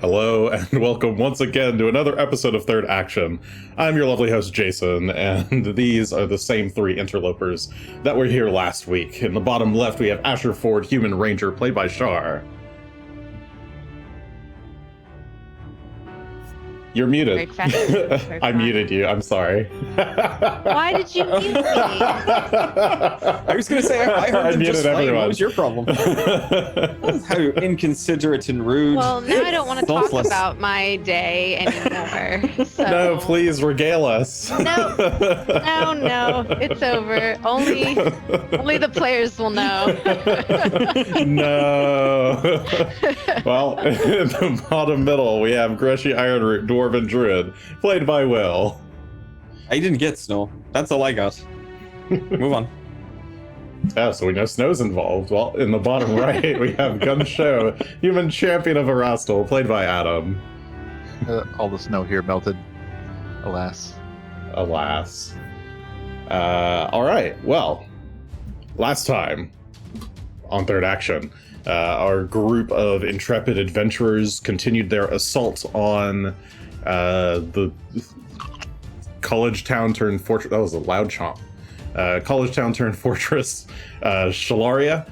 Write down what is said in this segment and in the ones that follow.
Hello and welcome once again to another episode of Third Action. I'm your lovely host Jason, and these are the same three interlopers that were here last week. In the bottom left we have Asher Ford, Human Ranger, played by Char. You're muted. I muted you, I'm sorry. Why did you mute me? I was going to say, I heard them just fine. What was your problem? How inconsiderate and rude. Well, now I don't want to talk about my day anymore. So. No, please regale us. No, it's over. Only the players will know. No. Well, in the bottom middle, we have Greshy, Ironroot, Dwarven Druid, played by Will. I didn't get Snow. That's all I got. Move on. Oh, so we know Snow's involved. Well, in the bottom right, we have Gunn, Shough, Human Champion of Erastil, played by Adam. All the snow here melted. Alas. Alas. All right, well, last time on Third Action, our group of intrepid adventurers continued their assault on the college town turned fortress. That was a loud chomp. College town turned fortress, Shalaria.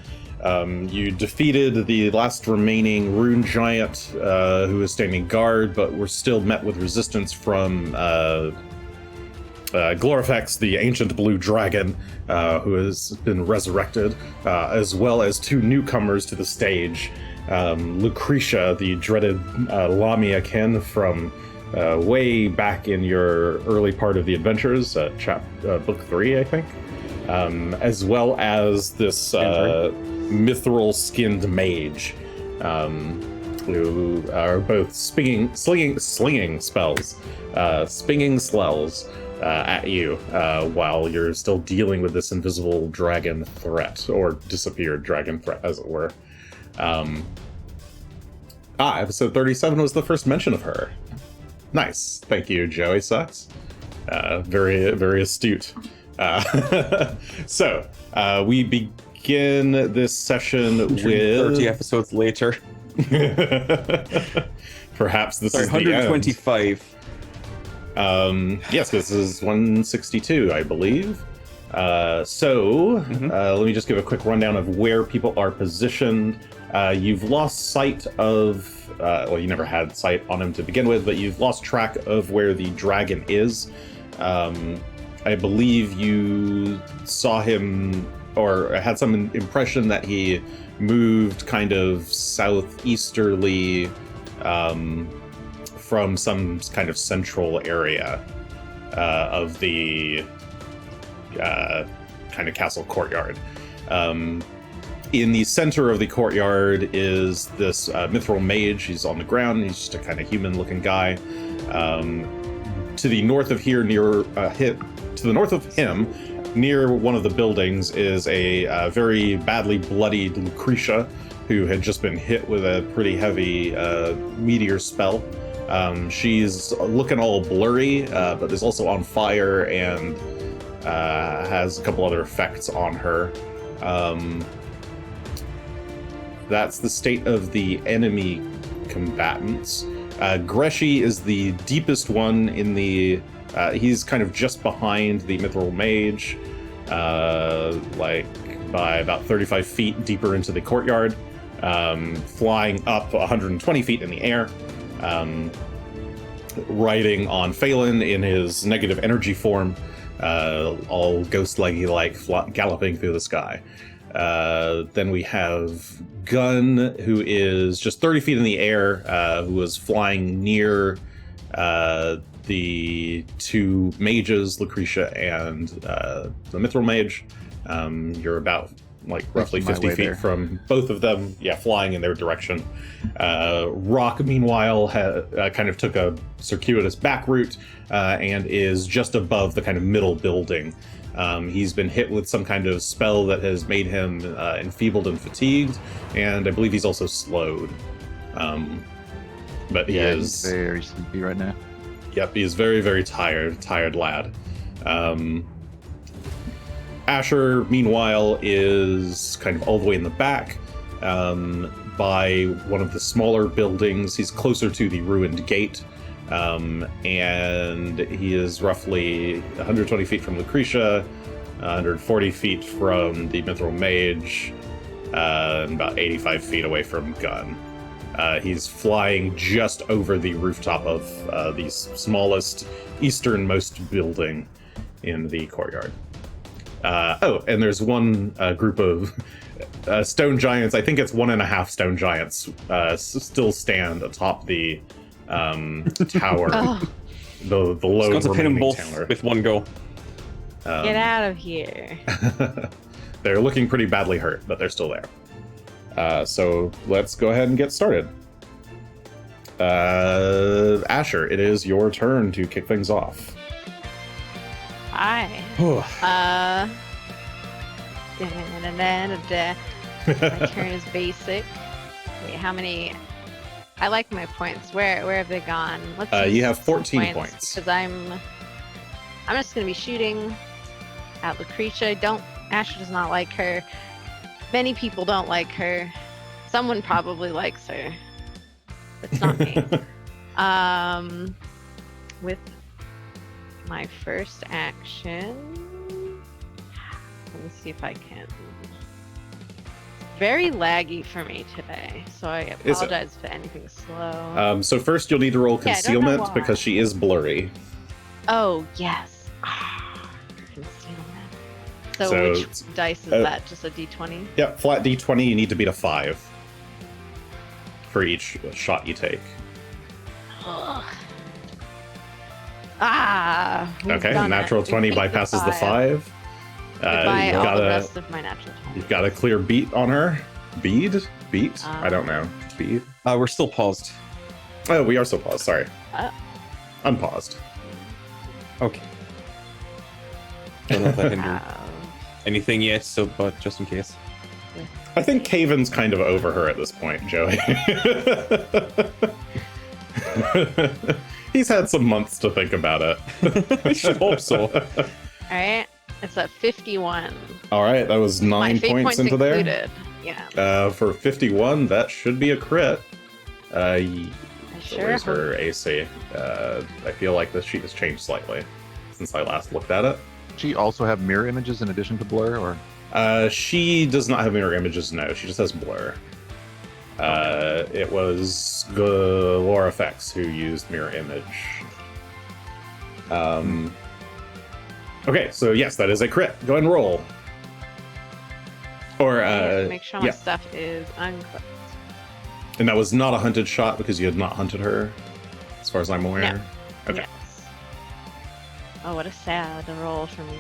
You defeated the last remaining rune giant who was standing guard, but were still met with resistance from Glorifex, the ancient blue dragon, who has been resurrected, as well as two newcomers to the stage. Lucretia, the dreaded Lamia kin from way back in your early part of the adventures, book 3, I think, as well as this mithril skinned mage, who are both slinging spells, spinging spells at you while you're still dealing with this invisible dragon threat, or disappeared dragon threat, as it were. Episode 37 was the first mention of her. Nice. Thank you, Joey Sucks. Very, very astute. So, we begin this session with 30 episodes later. Perhaps this is 125. The end. Yes, this is 162, I believe. Let me just give a quick rundown of where people are positioned. You've lost sight of, well, you never had sight on him to begin with, but you've lost track of where the dragon is. I believe you saw him, or had some impression that he moved kind of southeasterly from some kind of central area of the kind of castle courtyard. In the center of the courtyard is this mithril mage. He's on the ground. He's just a kind of human-looking guy. To the north of here, to the north of him, near one of the buildings, is a very badly bloodied Lucretia, who had just been hit with a pretty heavy meteor spell. She's looking all blurry, but is also on fire and has a couple other effects on her. That's the state of the enemy combatants. Greshy is the deepest one in the... he's kind of just behind the mithril mage, like by about 35 feet deeper into the courtyard, flying up 120 feet in the air, riding on Phelan in his negative energy form, all ghost-leggy-like, galloping through the sky. Then we have Gunn, who is just 30 feet in the air, who was flying near the two mages, Lucretia and the mithril mage. You're about roughly 50 feet from both of them, flying in their direction. Rock, meanwhile, kind of took a circuitous back route and is just above the kind of middle building. He's been hit with some kind of spell that has made him enfeebled and fatigued, and I believe he's also slowed. But he's very sleepy right now. Yep, he is very, very tired lad. Asher, meanwhile, is kind of all the way in the back. by one of the smaller buildings. He's closer to the ruined gate, and he is roughly 120 feet from Lucretia, 140 feet from the Mithril Mage, and about 85 feet away from Gunn. He's flying just over the rooftop of the smallest, easternmost building in the courtyard. And there's one group of stone giants. I think it's 1.5 stone giants still stand atop the tower. The low Got to pin them remaining both tower. with one go. Get out of here. They're looking pretty badly hurt, but they're still there. So let's go ahead and get started. Asher, it is your turn to kick things off. Hi. My turn is basic. Wait, how many? I like my points. Where have they gone? Let's You have 14 points. because I'm just gonna be shooting at Lucretia. Asher does not like her. Many people don't like her. Someone probably likes her. It's not me. With my first action, let me see if I can. Very laggy for me today, so I apologize for anything slow. So first you'll need to roll Yeah, I don't know concealment why. because she is blurry. Oh, yes. Concealment. So So which it's- dice is that? Just a d20? Yep, flat d20, you need to beat a 5 for each shot you take. Ugh. We've Okay, done natural it. 20 We've beat the bypasses the 5. Goodbye You've all got the a rest of my natural 20. you've got a clear beat on her. Beat? Beat? I don't know. Beat? We're still paused. Oh, we are still paused. Sorry. Unpaused. Okay. Don't know if I can do Ow. anything yet, so but just in case. I think Caven's kind of over her at this point, Joey. He's had some months to think about it. I should hope so. All right, it's at 51. All right, that was My 9 fate points into there. included. Yeah. For 51, that should be a crit. I sure Where's hope. her AC? I feel like this sheet has changed slightly since I last looked at it. She also have mirror images in addition to blur, or She does not have mirror images, no. She just has blur. It was Laura Effects who used mirror image. Okay, so yes, that is a crit. Go ahead and roll. Or, Make sure my yeah. stuff is uncooked. And that was not a hunted shot because you had not hunted her, as far as I'm aware. No. Okay. Yes. Oh, what a sad roll for me.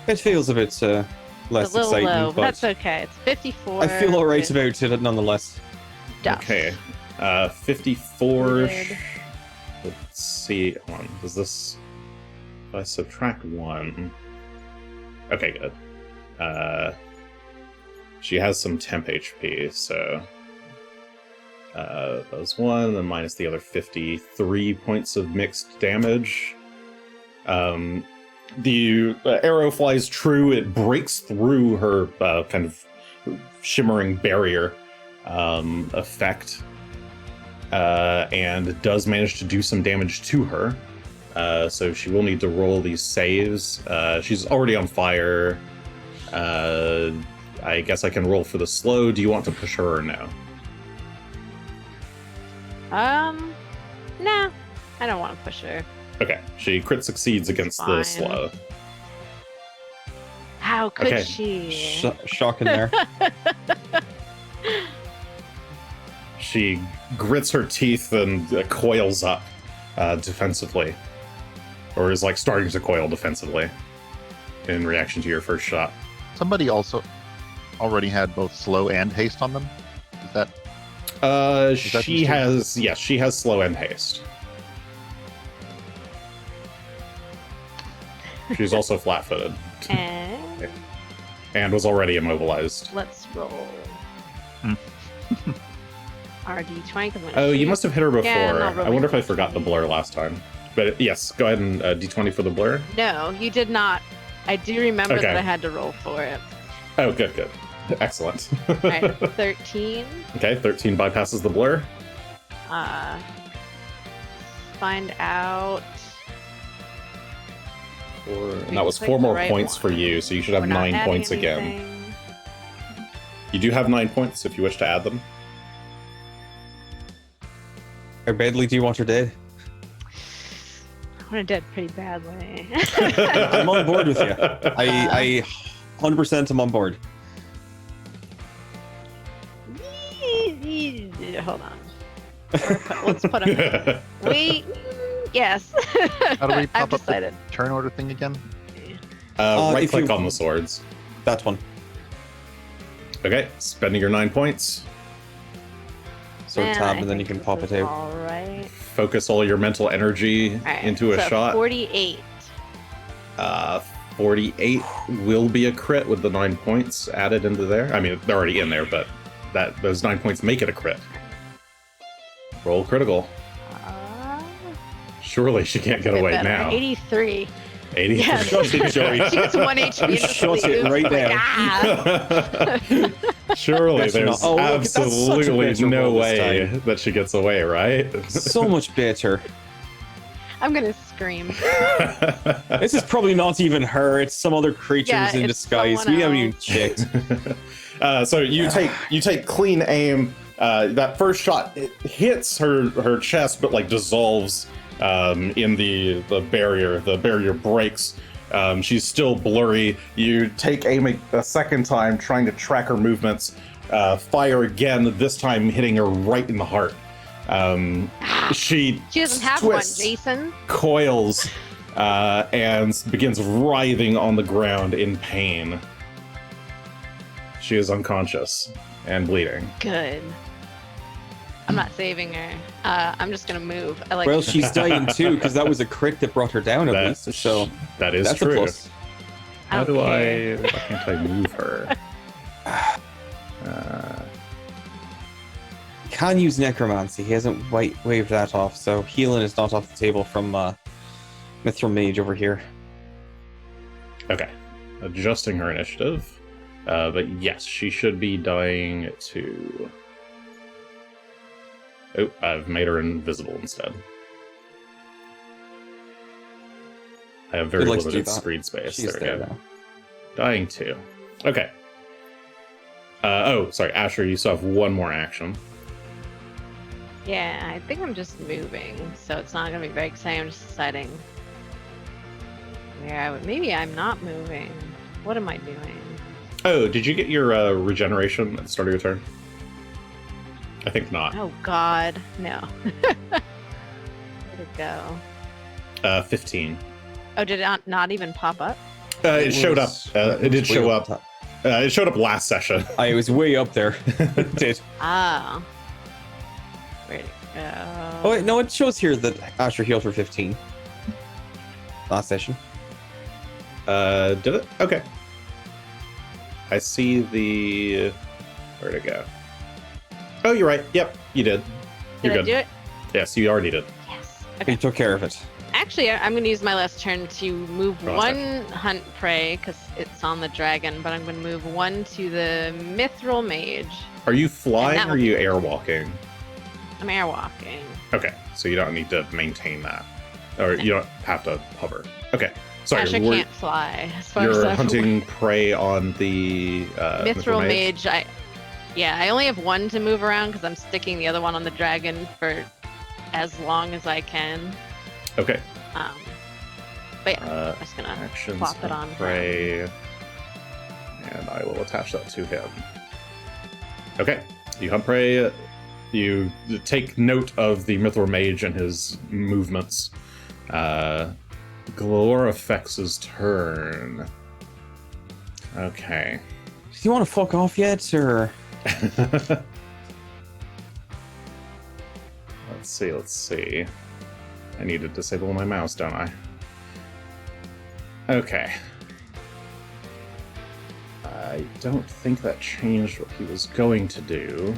It feels a bit It's less a little exciting, low, but but that's okay. It's 54. I feel alright with about it nonetheless. stuff. Okay. 54. Good. Let's see. Hold on. Does this. If I subtract 1. Okay, good. She has some temp HP, so. That was 1, then minus the other 53 points of mixed damage. The arrow flies true. It breaks through her kind of shimmering barrier effect, and does manage to do some damage to her. So she will need to roll these saves. She's already on fire. I guess I can roll for the slow. Do you want to push her or no? No, I don't want to push her. Okay, she crit succeeds against the Fine. slow. How could Okay. she? Shocking there. She grits her teeth and coils up defensively. Or is like starting to coil defensively in reaction to your first shot. somebody also already had both slow and haste on them? Is that that She has, yes, she has slow and haste. She's also flat-footed And and was already immobilized. let's roll. Hmm. RD20. 'cause I'm gonna Oh, you shoot. must have hit her before. Yeah, not really. I wonder if I forgot the blur last time. But yes, go ahead and D20 for the blur. No, you did not. I do remember Okay. that I had to roll for it. Oh, good, good. Excellent. All right, 13. Okay, 13 bypasses the blur. Find out. And that was Click 4 the more right points for one. you, so you should have We're not 9 adding points again. anything. You do have 9 points if you wish to add them. How badly do you want her dead? I want her dead pretty badly. I'm on board with you. I 100% am on board. Hold on. Let's put him. Wait. Yes. How do we I've pop up the decided. turn order thing again? Right if click you- on the swords. That one. Okay, spending your 9 points. Sword Man, tab, I and then you think can this pop is it out. All right. Focus all your mental energy All right. into a so shot. 48. 48 will be a crit with the 9 points added into there. I mean, they're already in there, but those 9 points make it a crit. Roll critical. Surely she can't get Bit away better. now. 83. 80. Yes. Shut it, Joey. She gets 1 HP. You in the shut sleep. it right Like, down. ah. Surely That's there's not- oh, look, that's such a absolutely better no roll this way time. that she gets away, right? So much better. I'm gonna scream. This is probably not even her. It's some other creatures Yeah, in it's disguise. someone We haven't even else. checked. So you take clean aim. That first shot it hits her chest, but like dissolves in the barrier. The barrier breaks. She's still blurry. You take aim a second time, trying to track her movements. Fire again. This time hitting her right in the heart. She doesn't have twists, one, Jason. coils, and begins writhing on the ground in pain. She is unconscious and bleeding. Good. I'm not saving her. I'm just gonna move. I like. Well, she's dying too, because that was a crit that brought her down at That's- least. So that is that's a true. plus. How don't do care. why can't I move her? Can use necromancy. He hasn't waved that off, so healing is not off the table from Mithril Mage over here. Okay, adjusting her initiative. But yes, she should be dying to. Oh, I've made her invisible instead. I have very Good likes to do limited that. screen space. She's There we there go. now. Dying 2. Okay. Oh, sorry, Asher, you still have one more action. Yeah, I think I'm just moving, so it's not gonna be very exciting. I'm just deciding where I would. Maybe I'm not moving. What am I doing? Oh, did you get your regeneration at the start of your turn? I think not. Oh God, no. Where'd it go? 15. Oh, did it not even pop up? It showed up. It did show way up. It showed up last session. I was way up there. It did. Oh. Where'd it go? Oh wait, no, it shows here that Asher healed for 15 last session. Did it? Okay. I see the. Where'd it go? Oh, you're right. Yep, you did. You're Did I good. do it? Yes, you already did. Yes. He took care of it. Actually, I'm going to use my last turn to move Oh, one hunt prey because it's on the dragon, but I'm going to move one to the mithril mage. Are you flying And that or are you airwalking? I'm airwalking. Okay, so you don't need to maintain that, or you don't have to hover. Okay, sorry. Asher we're- can't fly. As far as You're I'm hunting prey on the mithril mage. I only have one to move around because I'm sticking the other one on the dragon for as long as I can. Okay. But yeah, I'm just gonna Actions plop it on him. prey, and I will attach that to him. Okay, you hunt prey. You take note of the mithril mage and his movements. Glorifex's turn. Okay. Do you want to fuck off yet, or? Let's see. I need to disable my mouse, don't I? Okay. I don't think that changed what he was going to do.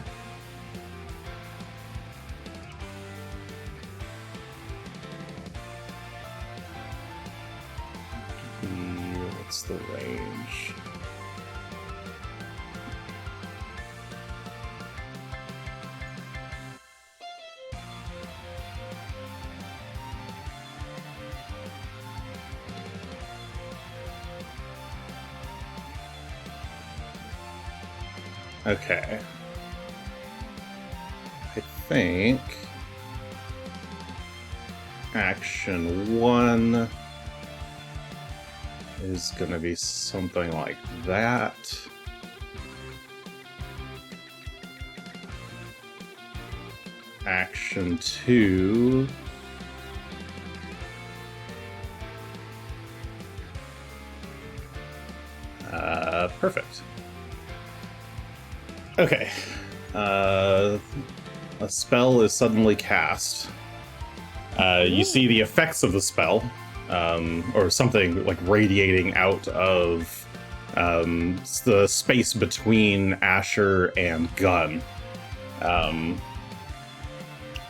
What's the range? Okay. I think action 1 is going to be something like that. Action 2 perfect. Okay. A spell is suddenly cast. You see the effects of the spell, or something like radiating out of the space between Asher and Gunn.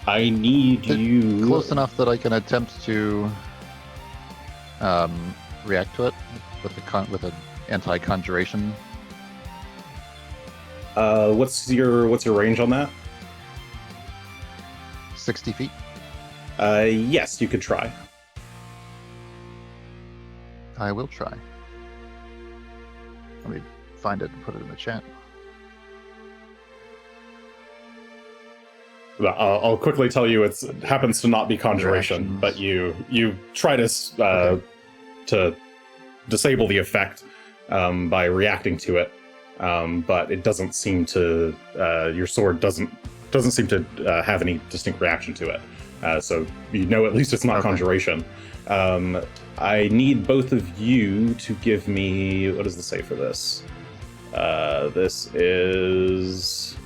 I need you close enough that I can attempt to react to it with an anti-conjuration. What's your range on that? 60 feet. Yes, you could try. I will try. Let me find it and put it in the chat. I'll quickly tell you it happens to not be conjuration, but you try to disable the effect by reacting to it, but it doesn't seem to. Your sword doesn't seem to have any distinct reaction to it. So you know at least it's not conjuration. I need both of you to give me, what does this say for this? This is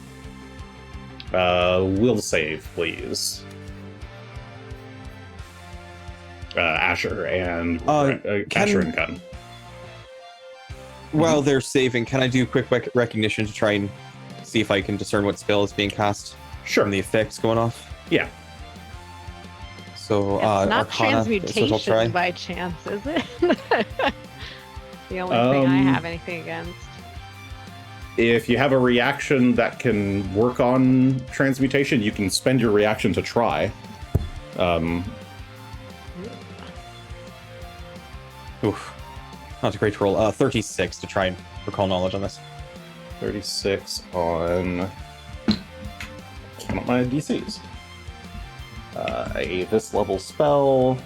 will save, please. Asher and Asher and Gunn. While they're saving, can I do quick recognition to try and see if I can discern what spell is being cast? Sure. From the effects going off? Yeah. So, It's not Arcana is what I'll try. transmutation by chance, is it? The only thing I have anything against. If you have a reaction that can work on transmutation, you can spend your reaction to try. Oof. Not a great roll. 36 to try and recall knowledge on this. 36 on... Count up my DCs. This level spell.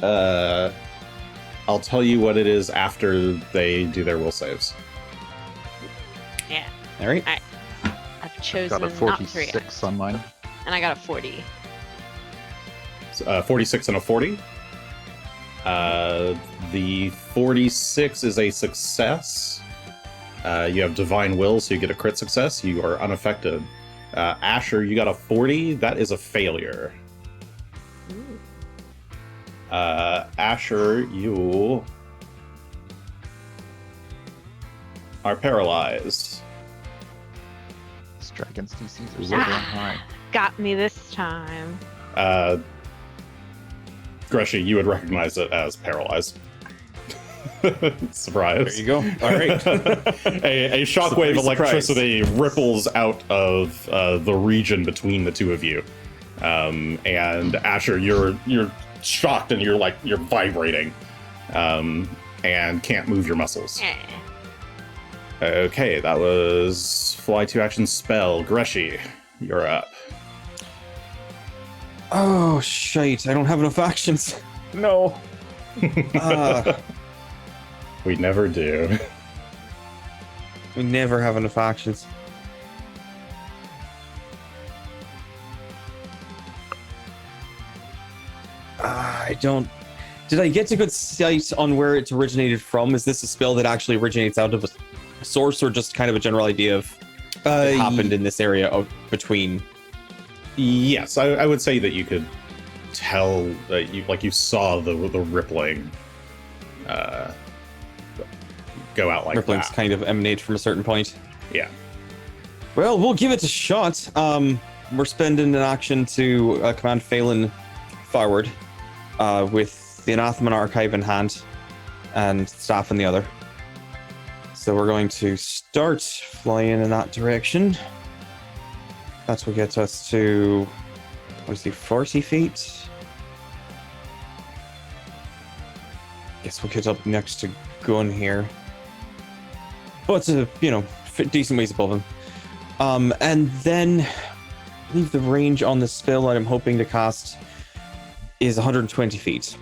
I'll tell you what it is after they do their will saves. Yeah. All right. I've chosen Got a not to 46 react. on mine. And I got a 40. 46 and a 40. The 46 is a success. You have divine will, so you get a crit success. You are unaffected. Asher, you got a 40. That is a failure. Ooh. Asher, you are paralyzed. This dragon's DCs are so damn high. Got me this time. Greshy, you would recognize it as paralyzed. Surprise. There you go. All right. a shockwave of Surprise. electricity ripples out of the region between the two of you. And Asher, you're shocked and you're vibrating. And can't move your muscles. Okay, that was fly 2 action spell. Greshy, you're up. Oh, shite. I don't have enough actions. No. We never do. We never have enough actions. I don't... Did I get a good sight on where it originated from? Is this a spell that actually originates out of a source, or just kind of a general idea of it happened in this area of between? Yes, I would say that you could tell that you saw the rippling go out like Ripplings that. kind of emanate from a certain point. Yeah. Well, we'll give it a shot. We're spending an action to command Phelan forward with the Anathema Archive in hand and staff in the other. So we're going to start flying in that direction. That will get us to, what is it, 40 feet? Guess we'll get up next to Gunn here. But decent ways above him. And then I believe the range on the spell that I'm hoping to cast is 120 feet.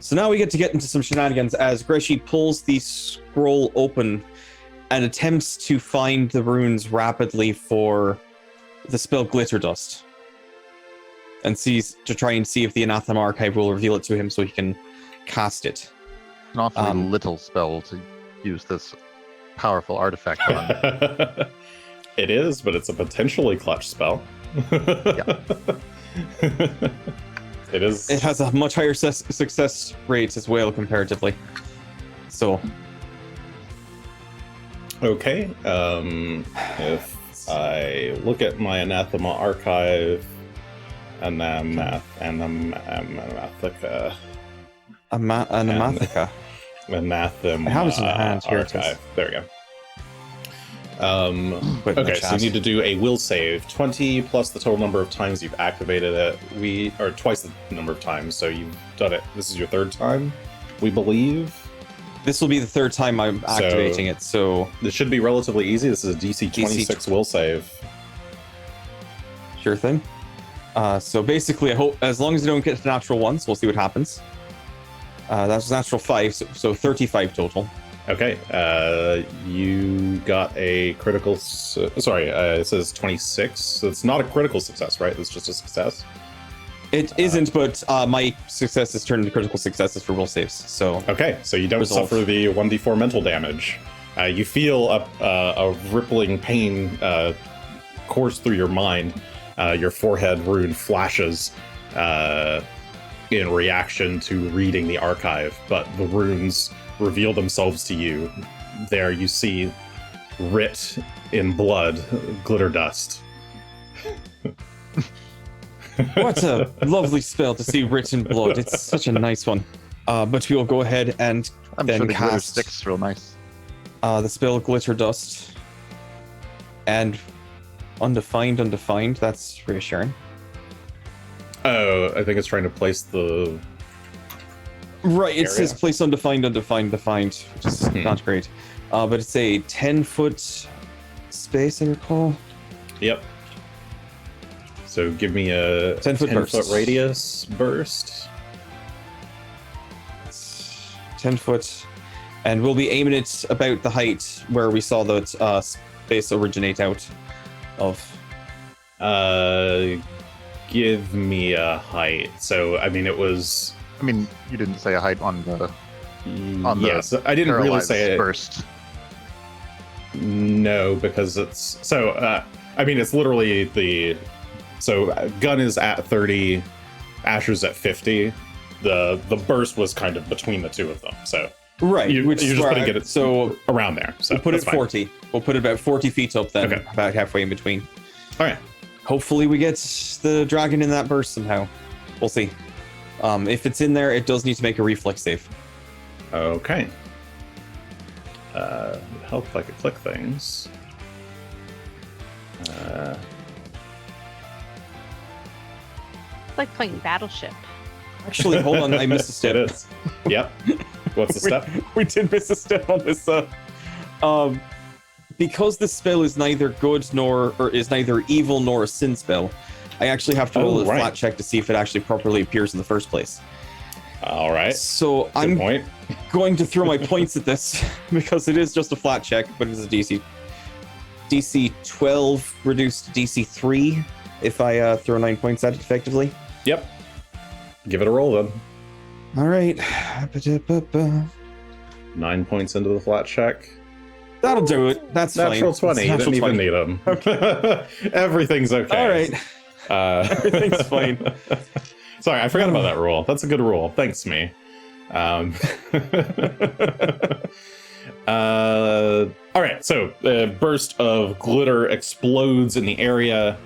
So now we get into some shenanigans as Greshy pulls the scroll open and attempts to find the runes rapidly for the spell Glitter Dust. And try and see if the Anathema Archive will reveal it to him so he can cast it. An awfully little spell to use this powerful artifact on. It is, but it's a potentially clutch spell. Yeah. It is. It has a much higher success rate as well, comparatively. So. Okay. If I look at my Anathema Archive, Anamathica. Anamathica. Anathema I have it in hand. Here it is. Archive. There we go. Okay, so you need to do a will save 20 plus the total number of times you've activated it. Or twice the number of times, so you've done it. This is your third time, we believe. This will be the third time I'm activating it, so this should be relatively easy. This is a DC 26 will save. Sure thing. So basically, I hope as long as I don't get to natural ones, we'll see what happens. That's natural 5, so 35 total. Okay, you got a critical. It says 26. So it's not a critical success, right? It's just a success. It isn't, but my successes turn into critical successes for will saves. So okay, so you don't suffer the 1d4 mental damage. You feel a rippling pain course through your mind. Your forehead rune flashes in reaction to reading the archive, but the runes reveal themselves to you. There you see, writ in blood, glitter dust. What a lovely spell to see writ in blood. It's such a nice one. But we'll go ahead and I'm then sure the glitter cast sticks real nice. The spell Glitter Dust. And undefined, that's reassuring. Oh, I think it's trying to place the... Right, it area. says place undefined, which is not great. But it's a 10-foot space, I recall. Yep. So give me a 10-foot 10-foot radius burst. 10 foot. And we'll be aiming it about the height where we saw that space originate out of. Give me a height. So, I mean, it was... I mean, you didn't say a height on the yes, I didn't really say it first. No, because it's so. I mean, it's literally the. So Gunn is at 30, Asher's at 50. The burst was kind of between the two of them. So right, you're just putting it so around there. So we'll put it fine. 40. We'll put it about 40 feet up then, Okay. about halfway in between. All right. Hopefully we get the dragon in that burst somehow. We'll see. If it's in there, it does need to make a reflex save. Okay. Help if I could click things. It's like playing Battleship. Actually, hold on, I missed a step. It is. Yep. What's the step? We did miss a step on this. Because this spell is neither good is neither evil nor a sin spell, I actually have to roll a flat check to see if it actually properly appears in the first place. All right. So I'm going to throw my points at this because it is just a flat check, but it's a DC 12 reduced to DC 3 if I throw 9 points at it effectively. Yep. Give it a roll then. All right. 9 points into the flat check. That'll do it. That's Natural fine. 20. You didn't even need them. Okay. Everything's okay. All right. Everything's fine. Sorry, I forgot about that rule. That's a good rule. Thanks, me. All right, so a burst of glitter explodes in the area.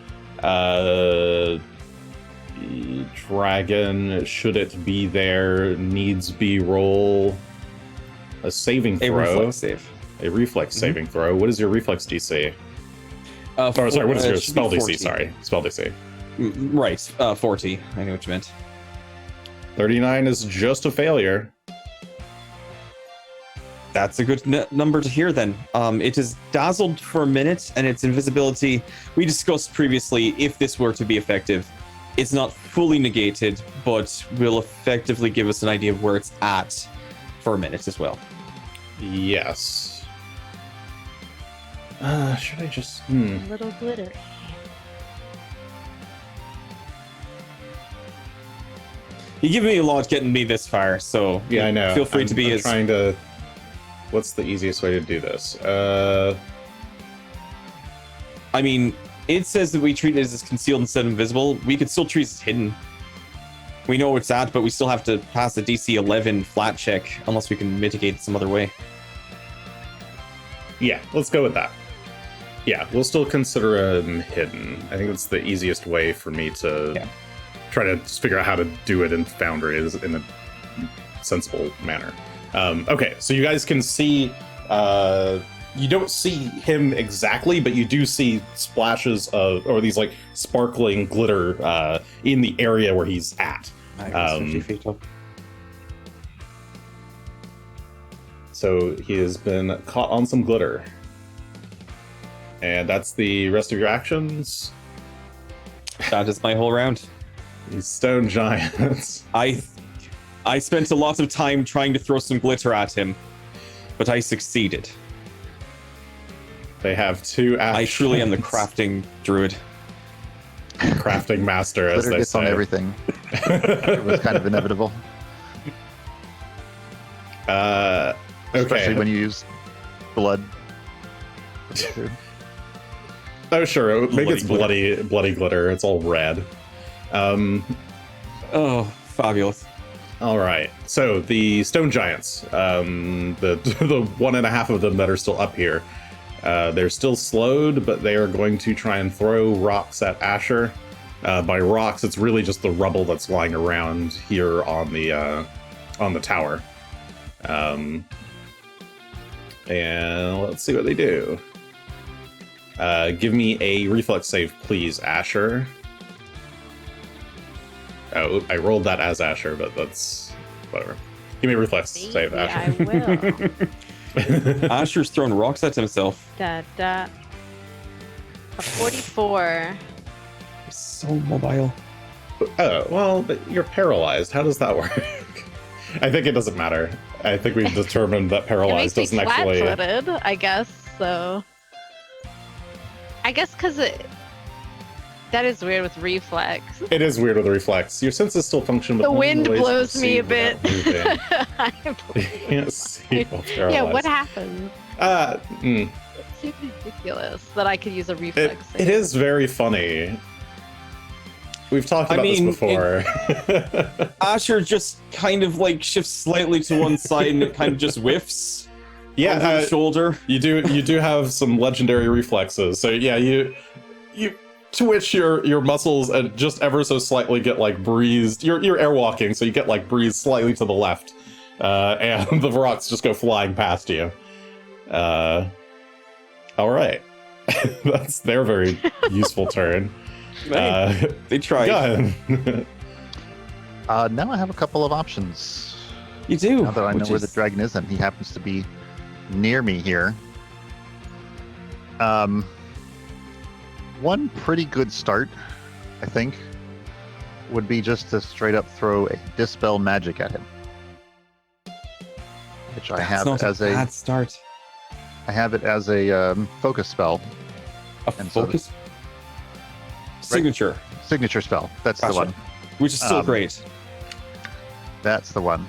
Dragon, should it be there, needs be roll a saving throw. A reflex save. A reflex saving throw. What is your reflex DC? What is your spell DC? Sorry, spell DC. Right, 40. I know what you meant. 39 is just a failure. That's a good number to hear then. It is dazzled for a minute, and its invisibility, we discussed previously, if this were to be effective, it's not fully negated, but will effectively give us an idea of where it's at for a minute as well. Yes. Should I just... A little glitter. You give me a lot getting me this far, so Yeah, I know. feel free to be I'm as... trying to... What's the easiest way to do this? I mean, it says that we treat it as concealed instead of invisible. We could still treat it as hidden. We know where it's at, but we still have to pass a DC 11 flat check unless we can mitigate it some other way. Yeah, let's go with that. Yeah, we'll still consider him hidden. I think that's the easiest way for me to try to figure out how to do it in Foundry is in a sensible manner. Okay, so you guys can see... you don't see him exactly, but you do see splashes of, or these like sparkling glitter in the area where he's at. 50 feet up. So he has been caught on some glitter. And that's the rest of your actions. That is my whole round. These stone giants. I spent a lot of time trying to throw some glitter at him, but I succeeded. They have 2 actions. I truly am the crafting druid. Crafting master, as Glitter they gets say. on everything. It was kind of inevitable. Okay. Especially when you use blood. Oh, sure. Maybe it's Bloody bloody glitter. It's all red. Oh, fabulous. All right. So the stone giants, the 1.5 of them that are still up here, they're still slowed, but they are going to try and throw rocks at Asher. By rocks, it's really just the rubble that's lying around here on the tower. And let's see what they do. Give me a reflex save, please, Asher. Oh, I rolled that as Asher, but that's whatever. Give me a reflex save, Asher. I will. Asher's throwing rocks at himself. A 44. He's so mobile. Oh, well, but you're paralyzed. How does that work? I think it doesn't matter. I think we've determined that It paralyzed makes me doesn't actually... flat-footed, I guess, so... I guess because that is weird with reflex. It is weird with reflex. Your senses still function, but The only wind ways to blows me a perceive bit. without moving. You can't see while paralyzed. Yeah, what happens? Mm. It seems ridiculous that I could use a reflex save. It is very funny. We've talked about this before. Asher just kind of like shifts slightly to one side and it kind of just whiffs. Yeah, over the shoulder. You do have some legendary reflexes. So yeah, you twitch your muscles and just ever so slightly get like breezed. You're airwalking, so you get like breezed slightly to the left, and the rocks just go flying past you. All right, that's their very useful turn. They tried. Gunn. Now I have a couple of options. You do. Now that I know where the dragon is, and he happens to be near me here. One pretty good start, I think, would be just to straight up throw a Dispel Magic at him. Which I have as a bad start. I have it as a focus spell. A focus? Signature. Signature spell. That's Gotcha. the one. Which is still great. That's the one.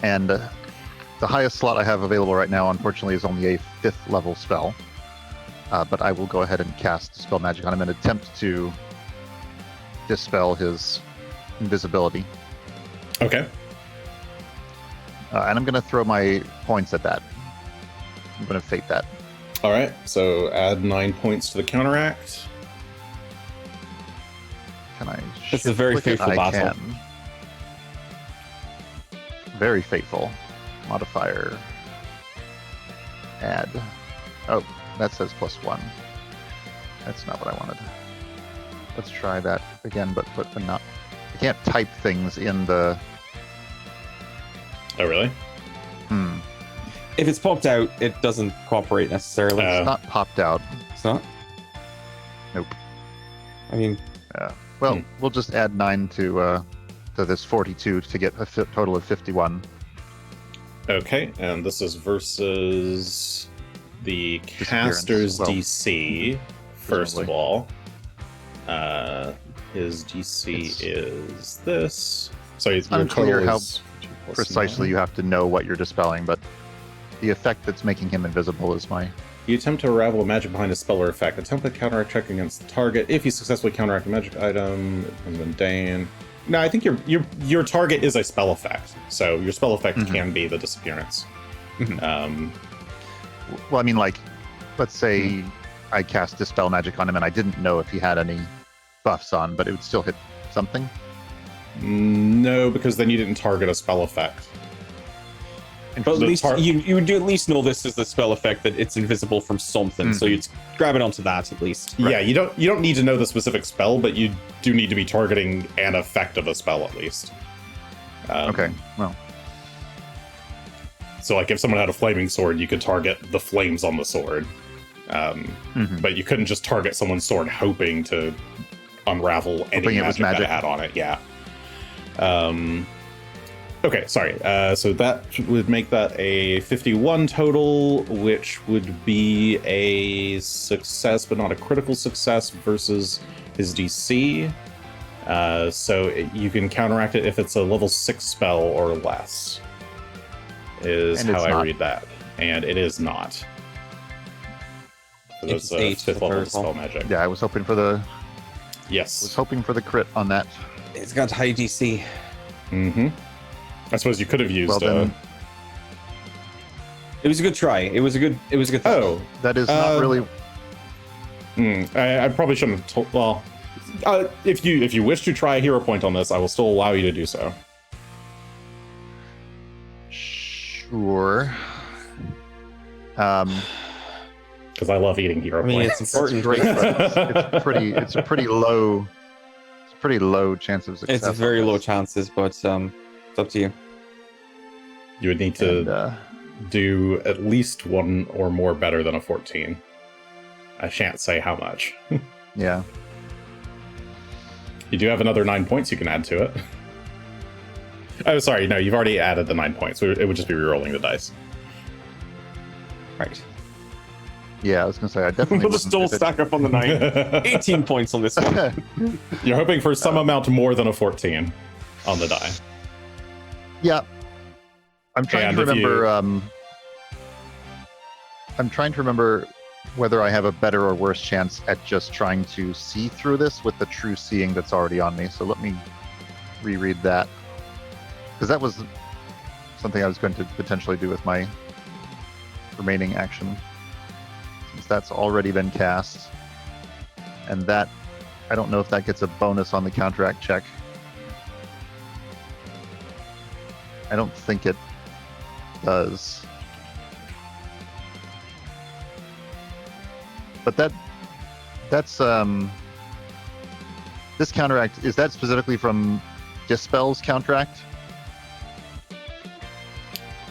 And the highest slot I have available right now, unfortunately, is only a 5th level spell. But I will go ahead and cast Dispel Magic on him and attempt to dispel his invisibility. Okay. And I'm going to throw my points at that. I'm going to fate that. All right. So add 9 points to the counteract. Can I? It's a very shift-click it? faithful I battle. can. Very faithful. Modifier. Add. Oh, that says +1. That's not what I wanted. Let's try that again, but not. I can't type things in the. Oh, really? If it's poked out, it doesn't cooperate necessarily. It's not popped out. It's not? Nope. I mean, Well, we'll just add 9 to this 42 to get a total of 51. Okay, and this is versus the Disappearance, caster's well, DC. First of presumably. all, his DC is this. So your unclear total how is 2 plus Precisely, 9. you have to know what you're dispelling, but the effect that's making him invisible is my... You attempt to unravel a magic behind a spell or effect. Attempt a counteract check against the target. If you successfully counteract a magic item, it becomes mundane. No, I think your target is a spell effect. So your spell effect can be the disappearance. Well, I mean, like, let's say I cast Dispel Magic on him and I didn't know if he had any buffs on, but it would still hit something? No, because then you didn't target a spell effect. but at The least tar- you do at least know this is the spell effect, that it's invisible from something. So you'd grab it onto that at least. Yeah, you don't need to know the specific spell, but you do need to be targeting an effect of a spell at least. Okay, well, So, like, if someone had a flaming sword, you could target the flames on the sword. But you couldn't just target someone's sword hoping to unravel any Hoping it was magic that magic. it had on it. Yeah. Okay, sorry. So that would make that a 51 total, which would be a success, but not a critical success versus his DC. So you can counteract it if it's a level 6 spell or less, is And how it's I not. read that. And it is not. So It's that's 8, 5th if I level recall. spell magic. yeah, I was hoping for the Yes. crit on that. It's got high DC. Mm-hmm. I suppose you could have used. Well, then, It was a good try. It was a good thought. Oh, that is not really... I probably shouldn't have told. Well, if you wish to try a hero point on this, I will still allow you to do so. Sure. Because I love eating hero I mean, points. it's important. Great, but it's a pretty low chance of success. It's very low chances, but it's up to you. You would need to And, do at least one or more better than a 14. I shan't say how much. yeah. You do have another 9 points you can add to it. Oh, sorry. No, you've already added the 9 points. It would just be rerolling the dice. Right. Yeah, I was gonna say I definitely. We'll just wouldn't double if it- stack up on the 9. 18 points on this one. You're hoping for some amount more than a 14 on the die. Yeah. I'm trying And to if you- remember. I'm trying to remember whether I have a better or worse chance at just trying to see through this with the true seeing that's already on me. So let me reread that, because that was something I was going to potentially do with my remaining action, since that's already been cast, and that I don't know if that gets a bonus on the counteract check. I don't think it does. But that's this counteract, is that specifically from Dispel's counteract?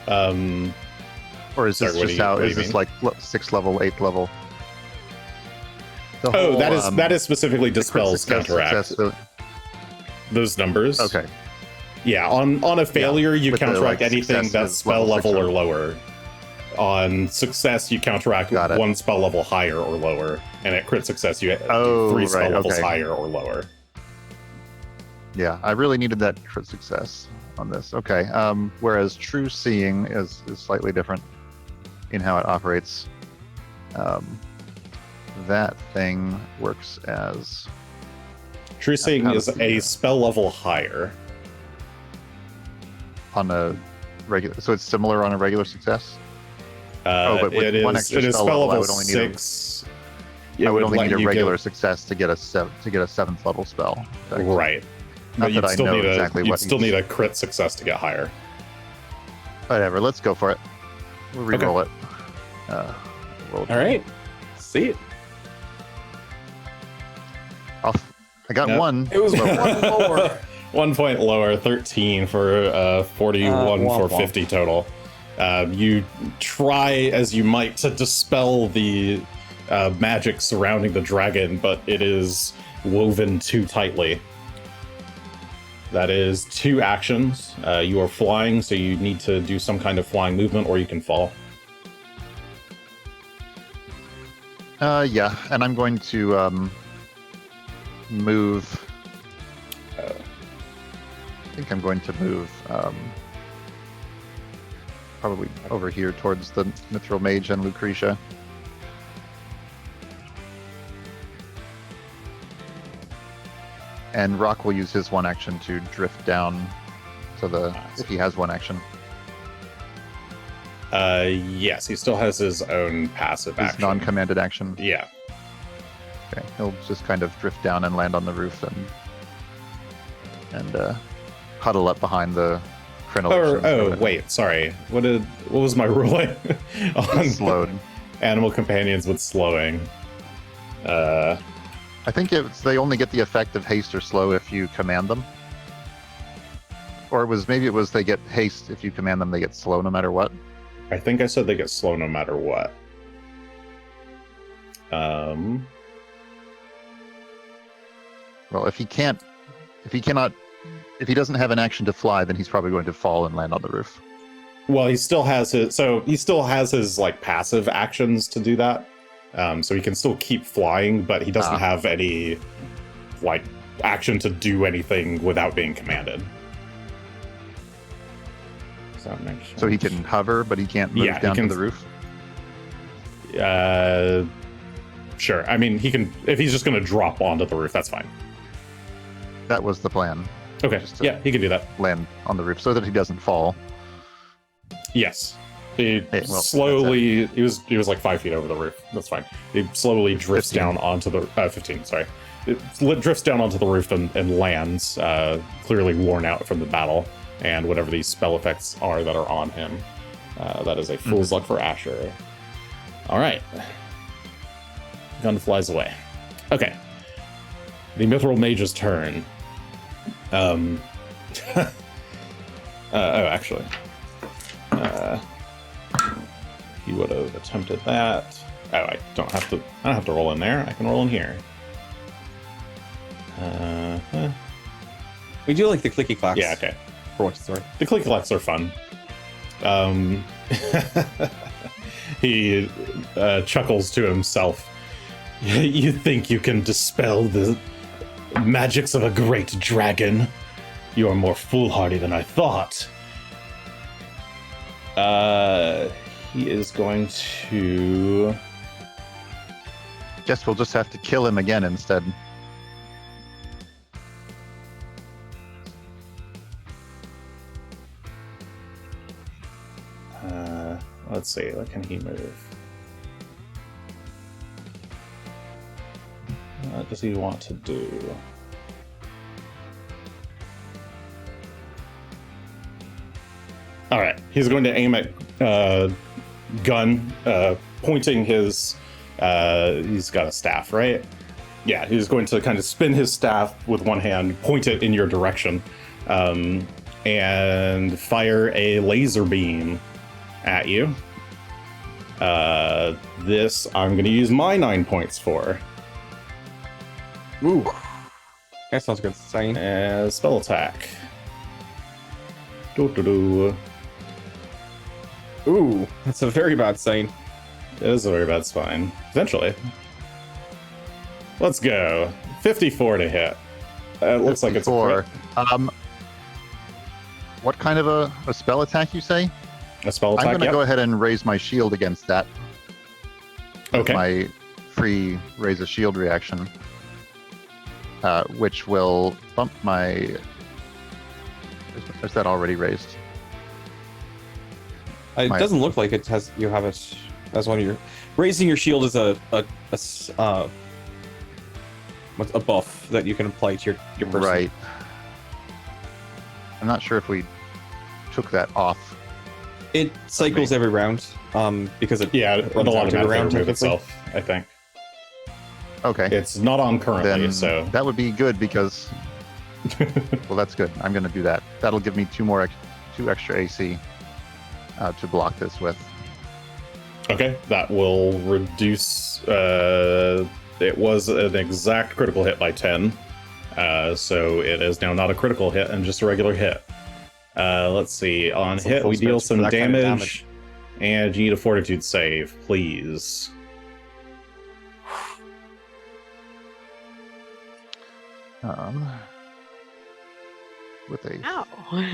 Or is Sorry, this what do just you- how what do is you this mean? like 6th level, 8th level? The Oh, whole, that is specifically the crit Dispel's success, counteract. success, Those numbers. okay. Yeah, on a failure, you with the, counteract like, anything success that's is spell level level 6 or lower. On success, you counteract Got it. one spell level higher or lower, and at crit success, you Oh, do 3 spell right, levels okay. higher or lower. Yeah, I really needed that crit success on this. Okay. Whereas true seeing is slightly different in how it operates. That thing works as True Seeing how is does a the- spell level higher. on a regular, so it's similar on a regular success. But with It one is extra it is spell spell level, I level would only need 6. I would only let need a you regular success to get a 7th level spell. get, right. Not But you'd that I still know need exactly you'd what still each- need a crit success to get higher. Whatever. Let's go for it. We'll re-roll it. Roll. All right. See it. I got Yep. one. It was lower. one lower. 1 point lower, 13 for 41 womp for womp. 50 total. You try as you might to dispel the magic surrounding the dragon, but it is woven too tightly. That is 2 actions. You are flying, so you need to do some kind of flying movement, or you can fall. Yeah, and I'm going to move. I think I'm going to move probably over here towards the Mithril Mage and Lucretia. And Rock will use his 1 action to drift down to the, if he has 1 action. Yes, he still has his own passive His action. non-commanded action. Yeah. Okay, he'll just kind of drift down and land on the roof and huddle up behind the crenellation. Wait, sorry. What was my ruling on slowed? Animal companions with slowing? I think they only get the effect of haste or slow if you command them. Or maybe it was they get haste if you command them, they get slow no matter what. I think I said they get slow no matter what. Well, if he doesn't have an action to fly, then he's probably going to fall and land on the roof. Well, he still has his like passive actions to do that. So he can still keep flying, but he doesn't have any like action to do anything without being commanded. Does that make sense? So he can hover, but he can't move down to the roof? Sure. I mean, he can, if he's just going to drop onto the roof, that's fine. That was the plan. Okay. Yeah, he can do that. Land on the roof so that he doesn't fall. Yes. He slowly. He was like 5 feet over the roof. That's fine. He slowly drifts 15. down onto the 15. Sorry, it drifts down onto the roof and lands, clearly worn out from the battle and whatever these spell effects are that are on him. That is a fool's luck for Asher. All right. Gun flies away. Okay. The Mithril Mage's turn. Actually. He would have attempted that. Oh, I don't have to roll in there. I can roll in here. We do like the clicky clacks. Yeah, okay. For what it's worth. The clicky clacks are fun. He chuckles to himself. You think you can dispel the magics of a great dragon? You are more foolhardy than I thought. He is going to... Guess we'll just have to kill him again instead. Let's see, what can he move? What does he want to do? Alright, he's going to aim at Gunn, pointing his... he's got a staff, right? Yeah, he's going to kind of spin his staff with one hand, point it in your direction, and fire a laser beam at you. This I'm going to use my 9 points for. Ooh. That sounds good. Sign. Spell attack. Doo-doo-doo. Ooh, that's a very bad sign. It is a very bad spine. Eventually. Let's go. 54 to hit. It looks like it's a 54. crit. What kind of a spell attack you say? A spell attack, I'm going to yep. go ahead and raise my shield against that. Okay. My free raise a shield reaction, which will bump my... Is that already raised? It doesn't look like it has. You have it as one of your raising your shield is a buff that you can apply to your person. Right. I'm not sure if we took that off. It cycles every round, because it It runs will out every automatically round remove technically. itself, I think. Okay. It's not on currently, Then so... that would be good because... Well, that's good. I'm going to do that. That'll give me two extra AC. to block this with. Okay, that will reduce. It was an exact critical hit by 10, so it is now not a critical hit and just a regular hit. Let's see. On That's a hit, full we deal stretch for some that kind of damage, and you need a Fortitude save, please. With a Ow.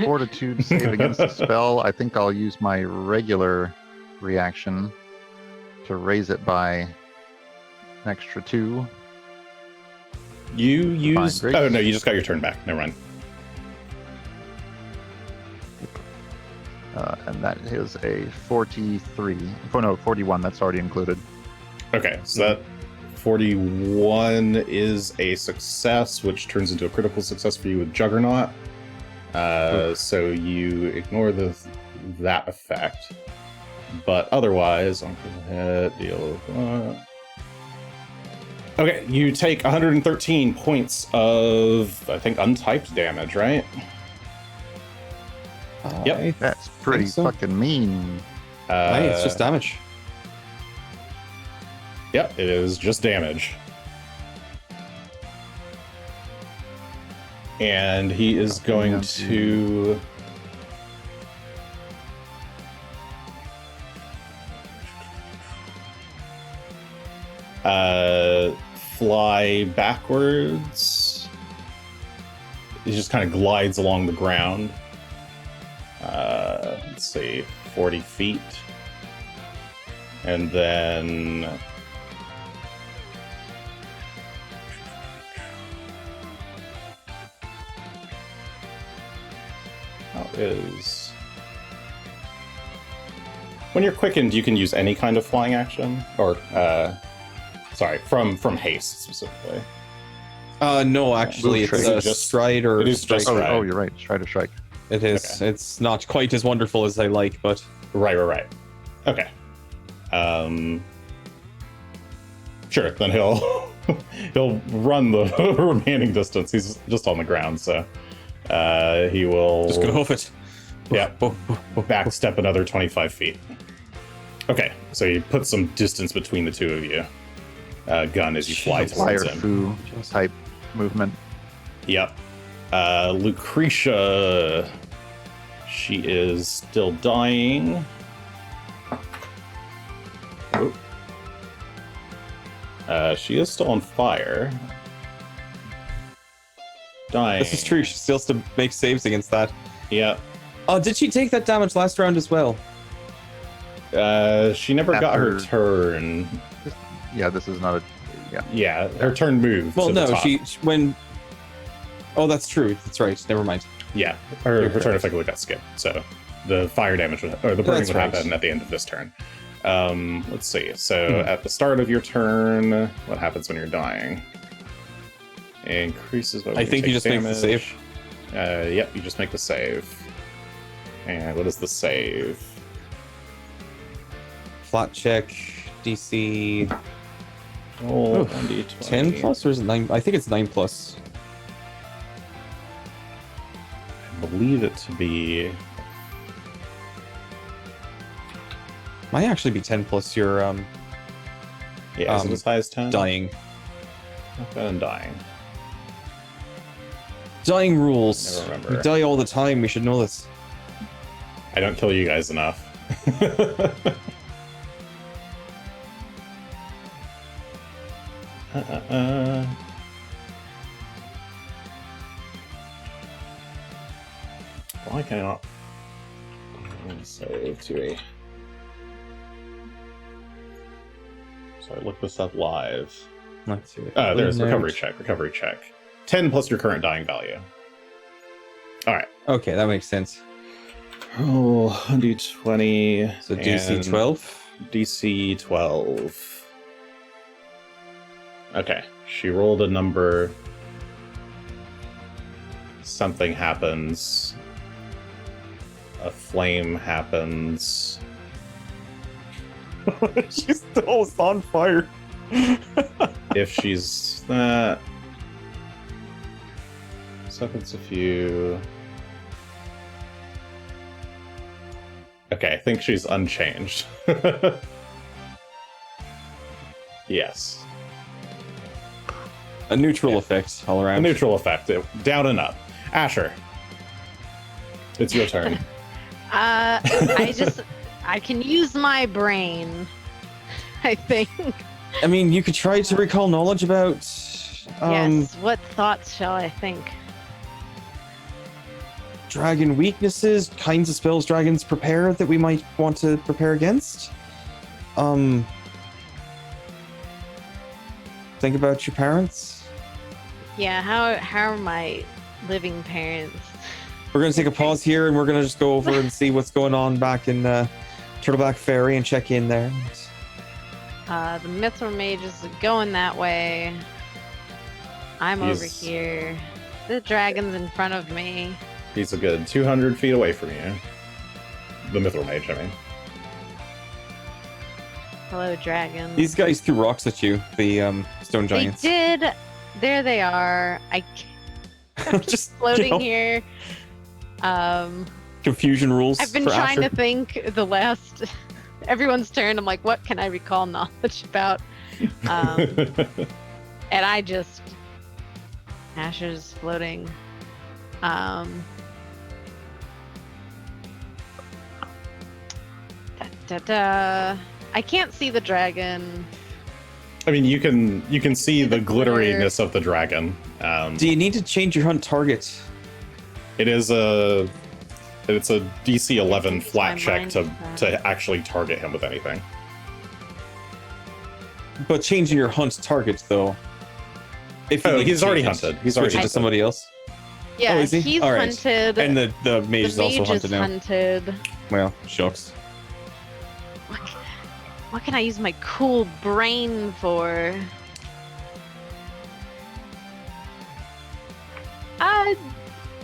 Fortitude save against the spell, I think I'll use my regular reaction to raise it by an extra 2. You use. Grace. Oh no, you just got your turn back. Never mind. And that is a 43. Oh no, 41. That's already included. Okay, so that 41 is a success, which turns into a critical success for you with Juggernaut. So you ignore that effect, but otherwise, on critical hit, deal. Okay, you take 113 points of, I think, untyped damage, right? Yep. That's pretty so. fucking mean. Hey, it's just damage. Yep, it is just damage. And he is going to... fly backwards. He just kind of glides along the ground. Let's see, 40 feet. And then... How is... When you're quickened, you can use any kind of flying action, or sorry, from haste specifically. No, actually, Move it's trade. just stride or It is strike. just Oh, strike. oh, you're right. Try to strike. It is. Okay. It's not quite as wonderful as I like, but Right. Okay. Sure. Then he'll he'll run the remaining distance. He's just on the ground, so he will just gonna hoof it. Yeah. backstep another 25 feet. Okay, so you put some distance between the two of you. Gun as you fly Fire towards him. foo type movement. Yep. Lucretia, she is still dying. Oh. She is still on fire. Dying. This is true. She still has to make saves against that. Yep. Oh, did she take that damage last round as well? She never got her After- turn. Yeah, this is not a. Yeah. Yeah, her turn moved. Well, to the no, top. she when. Oh, that's true. That's right. Never mind. Yeah, her You're turn correct. effectively got skipped. So the fire damage would, or the burning That's would right. happen at the end of this turn. Let's see. So at the start of your turn, what happens when you're dying? Increases. By when I think you take just make the damage. Yep, you just make the save. And what is the save? Flat check. DC Roll Oof. 1d20. 10 plus or is it 9? I think it's 9 plus. I believe it to be. Might actually be 10 plus your Yeah, is it as high as 10? dying. Okay, and dying. Dying rules. Never remember. We die all the time. We should know this. I don't kill you guys enough. Why can I not save to a... Sorry, look this up live. Let's see. There's Note. recovery check. 10 plus your current dying value. Alright. Okay, that makes sense. Roll 1d20. So DC and 12. DC 12. Okay, she rolled a number. Something happens. A flame happens. She's still on fire. If she's suffers a few. Okay, I think she's unchanged. Yes. A neutral Yeah. effect all A around. neutral effect. Down and up. Asher. It's your turn. I can use my brain, I think. I mean, you could try to recall knowledge about. Yes. What thoughts shall I think? Dragon weaknesses, kinds of spells dragons prepare that we might want to prepare against. Think about your parents. Yeah. How are my living parents? We're gonna take a pause here, and we're gonna just go over and see what's going on back in Turtleback Ferry and check in there. The Mithril Mage is going that way. I'm over He's- here. The dragon's in front of me. He's a good 200 feet away from you. The Mithril Mage, I mean. Hello, dragon. These guys threw rocks at you, the stone They giants. did. There they are. Just Floating you know, here. confusion rules. I've been for trying Asher. to think the last everyone's turn. I'm like, what can I recall knowledge about? And I just Asher's floating. I can't see the dragon. I mean, you can see the glitteriness of the dragon. Do you need to change your hunt target? It's a DC 11 It's flat my check mind, to actually target him with anything. But changing your hunt target though. If Oh, need to he's already change it, hunted. He's switch already it to hunted. somebody else. Yeah, Oh, is he? he's All right. hunted. And the mage is the also mage hunted is now. hunted. Well, shucks. What can I use my cool brain for?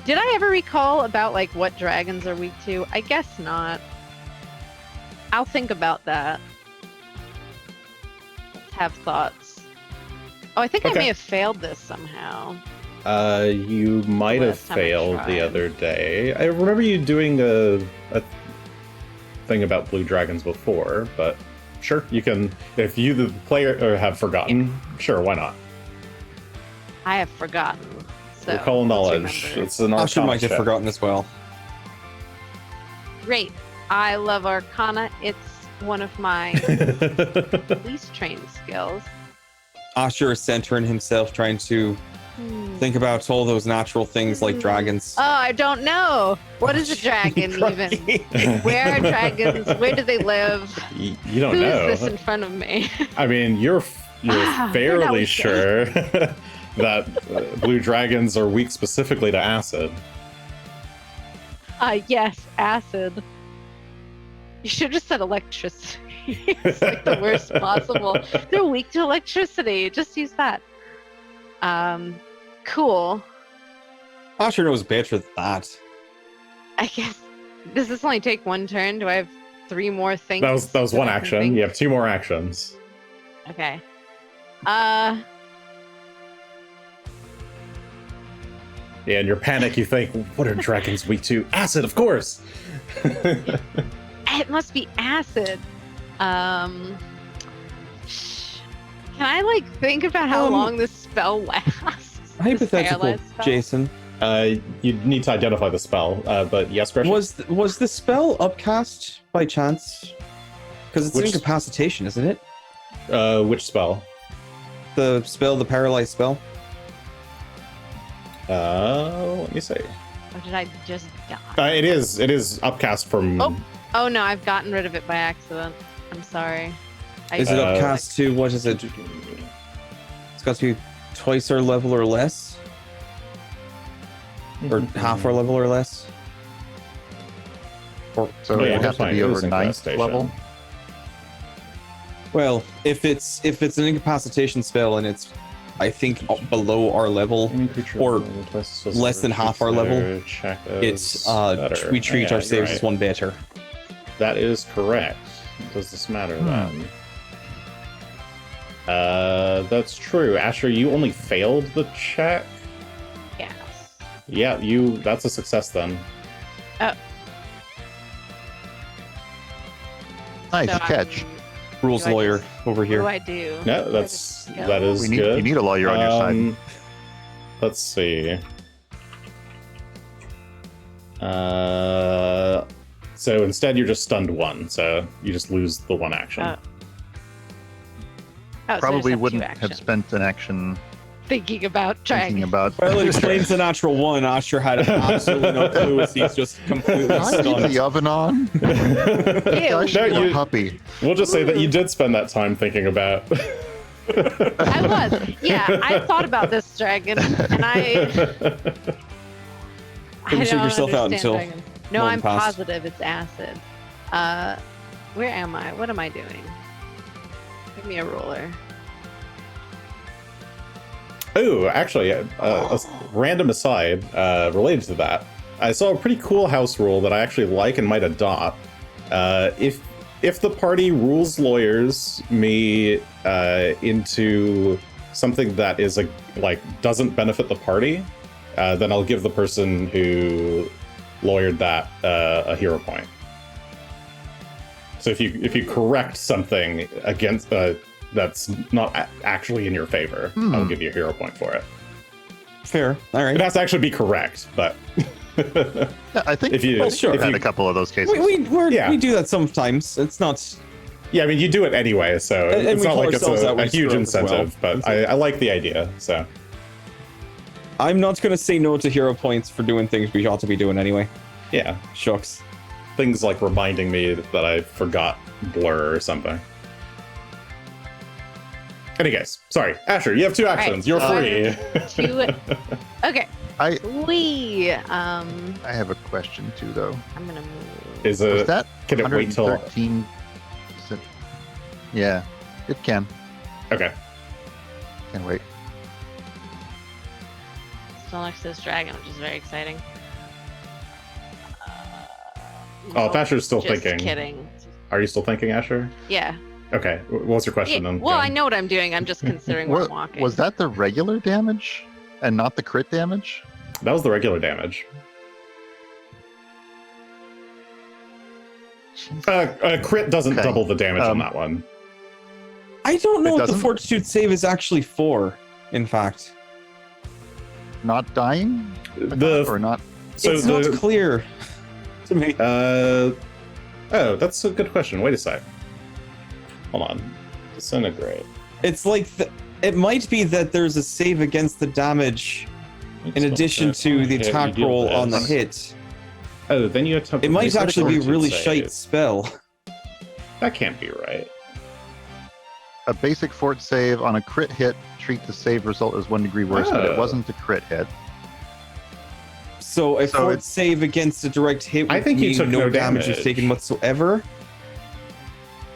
Did I ever recall about like what dragons are weak to? I guess not. I'll think about that. Have thoughts. Oh, I think I Okay. may have failed this somehow. You might have Last time I failed the tried. other day. I remember you doing a thing about blue dragons before, but sure, you can. If you, the player, have forgotten, sure, why not? I have forgotten. So Recall let's knowledge. remember. It's an Asher arcana might have check. forgotten as well. Great. I love Arcana. It's one of my least trained skills. Asher is centering himself, trying to think about all those natural things like dragons. Oh, I don't know. What is a dragon even? Where are dragons? Where do they live? You don't Who know. is this in front of me? I mean, you're Now fairly we sure that blue dragons are weak specifically to acid. Yes, acid. You should have just said electricity. It's like the worst possible. They're weak to electricity. Just use that. Cool. Asher knows better than that. I guess. Does this only take one turn? Do I have 3 more things? That was one I can action. think? You have 2 more actions. Okay. Yeah, in your panic, you think, what are dragons weak to? Acid, of course! It must be acid. Can I like think about how long this spell lasts? This Hypothetical, paralyzed spell? Jason. You need to identify the spell, but yes, Greshy. Was the spell upcast by chance? Because it's Which- incapacitation, isn't it? Which spell? The spell, the paralyzed spell. Let me see. Or did I just die? It is upcast from. Oh no, I've gotten rid of it by accident. I'm sorry. Is it Uh, upcast to what is it? It's got to be twice our level or less, or half our level or less. Or So Oh, it yeah, would have to fine. be It over is 9th incapacitatation. level. well, if it's an incapacitation spell and it's, I think, below our level, or less than half our level, it's we treat our saves as one better. That is correct. Does this matter then? That's true. Asher, you only failed the check. Yes. Yeah, that's a success then. Nice So catch. Rules Do I lawyer just- over what do here. I do? No, Where that's does it go? that is You good. need a lawyer on your side. Let's see. So instead, you're just stunned 1, so you just lose the 1 action. Oh. Oh, so I just Probably have two wouldn't have actions. spent an action Thinking about trying. thinking about. Well, it explains the natural one. Asher had absolutely no clue as he's just completely Can I keep stunned. the oven on? I should No, be you- a puppy. We'll just say that you did spend that time thinking about. I was. Yeah, I thought about this dragon, and I Couldn't shake don't yourself out understand until dragons. No, one I'm passed. positive it's acid. Where am I? What am I doing? Give me a ruler. Oh, actually, a random aside related to that. I saw a pretty cool house rule that I actually like and might adopt. If the party rules lawyers me into something that is doesn't benefit the party, then I'll give the person who lawyered that a hero point. So if you correct something against that's not actually in your favor, I'll give you a hero point for it. Fair. All It right. has to actually be correct, but Yeah, I think if you, Well, sure. if I've had you- a couple of those cases. Yeah. We do that sometimes. It's not. yeah, I mean, you do it anyway, so And it's we not call like it's ourselves out a when huge screw up as well. incentive, but I like the idea. So I'm not going to say no to hero points for doing things we ought to be doing anyway. yeah, Shucks. things like reminding me that I forgot Blur or something. Anyways, sorry, Asher, you have 2 actions. You're free. Okay. I I have a question too, though. I'm gonna move. Is Was it? that Can it wait till? 113? Yeah, it can. Okay. Can wait. Still next to this dragon, which is very exciting. Oh, if Asher's still just thinking. kidding. Are you still thinking, Asher? Yeah. Okay. What's your question Yeah, then? well, Yeah. I know what I'm doing. I'm just considering where I'm walking. Was that the regular damage and not the crit damage? That was the regular damage. Crit doesn't Okay. double the damage on Um, that one. I don't know It what the doesn't? fortitude save is actually for, in fact. Not dying? Or not? So it's not clear to me. oh, that's a good question. Wait a sec. Hold on. Disintegrate. It's like it might be that there's a save against the damage in addition to the attack roll on the hit. Oh, then you attempt. It might a actually be a fortitude really save. shite spell. That can't be right. A basic fort save on a crit hit, treat the save result as 1 degree worse, but Oh. it wasn't a crit hit. So if So fort it's- save against a direct hit I would think you mean took no no damage was damage. taken whatsoever.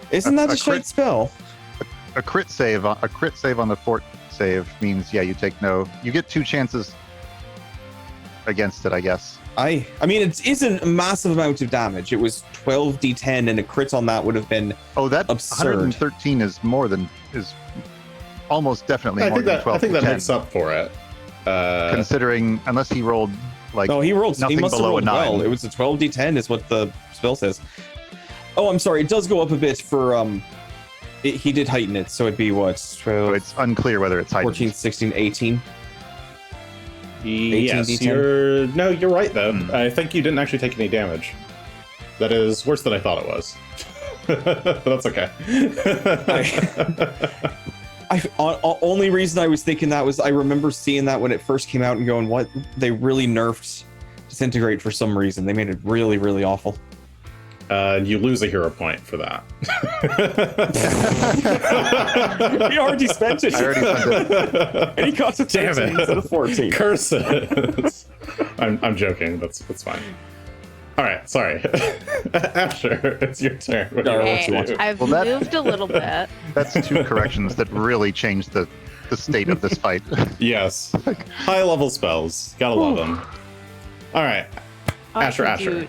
Isn't that A a shite crit- spell? A crit save on the fort save means you get 2 chances against it, I guess. I mean it isn't a massive amount of damage. It was 12d10 and a crit on that would have been Oh, that Absurd. 113 is almost definitely I more think than that 12 I think that 10, makes up for it. considering unless he rolled like No, he rolled. He nothing must have below a rolled well. 9. It was a 12d10, is what the spell says. Oh, I'm sorry. It does go up a bit for he did heighten it, so it'd be what? 12, so it's unclear whether it's heightened. 14, 16, 18. Yes, 18d10. you're right though. Hmm. I think you didn't actually take any damage. That is worse than I thought it was. But that's okay. Only reason I was thinking that was I remember seeing that when it first came out and going, "What? They really nerfed disintegrate for some reason. They made it really, really awful." You lose a hero point for that. He already spent it. I already spent it. And he got to Damn 13 it. instead of 14. Curses. I'm joking. That's fine. All right, sorry. Asher, it's your turn. What do you Alright, want Okay, to what do? I've Well, that- moved a little bit. That's 2 corrections that really changed the state of this fight. Yes. High level spells. Gotta love them. All right. Oh, Asher, I can Asher. do-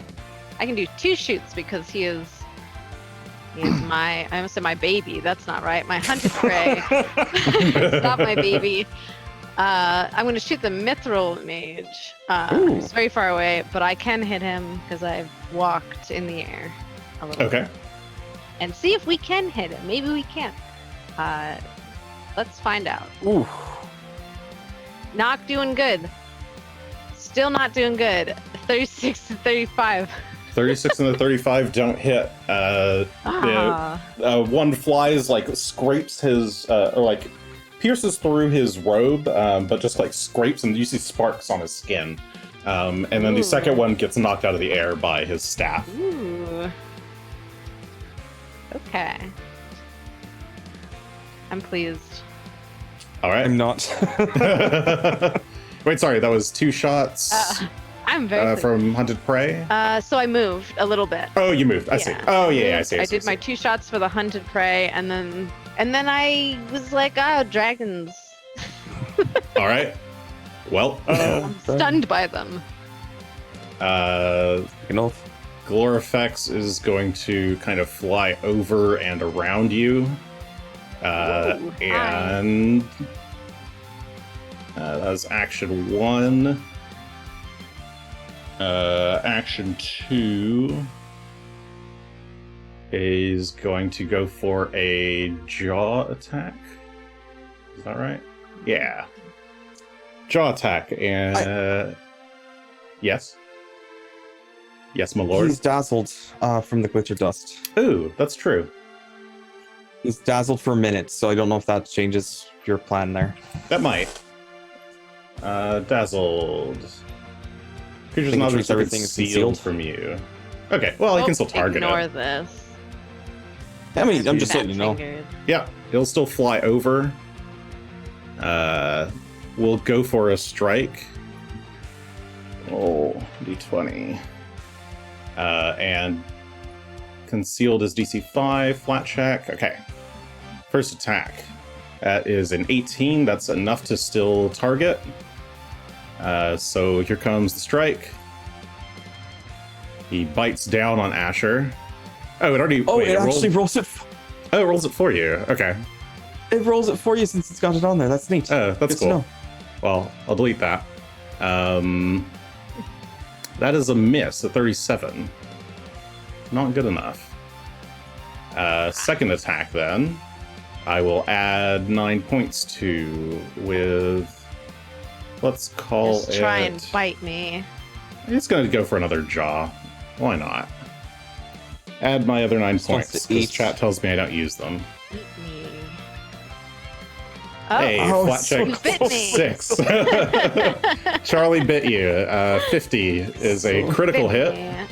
I can do 2 shoots because he is my, I almost said my baby. That's not right. My hunted prey. Stop my baby. I'm going to shoot the mithril mage. Ooh. He's very far away, but I can hit him because I've walked in the air a little Okay. and see if we can hit him. Maybe we can't. Let's find out. Ooh. Not doing good. Still not doing good. 36 to 35. 36 and the 35 don't hit. One flies, like, scrapes his, or like, pierces through his robe, but just like scrapes, and you see sparks on his skin. And then the second one gets knocked out of the air by his staff. Ooh. Okay. I'm pleased. All right. I'm not. Wait, sorry, that was 2 shots I'm very pleased. from Hunted Prey? So I moved a little bit. Oh, you moved. I see. Oh, yeah, I see. I did my 2 shots for the hunted prey, and then I was like, oh, dragons. All right. Well, I'm stunned by them. Glorifex is going to kind of fly over and around you. And that was action 1. Action 2 is going to go for a jaw attack. Is that right? Yeah. Jaw attack, and yes. Yes, my lord. He's dazzled from the glitter dust. Ooh, that's true. He's dazzled for a minute, so I don't know if that changes your plan there. That might. Dazzled. Creature's not everything is concealed from you. Okay, well, you can still target ignore it. this. I mean, I'm just letting you know. Yeah, he'll still fly over. We'll go for a strike. Oh, d20. And concealed is DC 5, flat check. Okay. First attack. That is an 18. That's enough to still target. So here comes the strike. He bites down on Asher. Oh, it already. Oh, wait, it actually rolls it. Oh, it rolls it for you. Okay. It rolls it for you since it's got it on there. That's neat. Oh, that's Good to cool. know. Well, I'll delete that. That is a miss, a 37. Not good enough. Second attack, then. I will add 9 points to with... Let's call it... Just try and bite me. It's going to go for another jaw. Why not? Add my other 9 points, because chat tells me I don't use them. Eat me. Oh, Hey, flat check you bit me. 6. Charlie bit you. 50 is a critical hit. Me.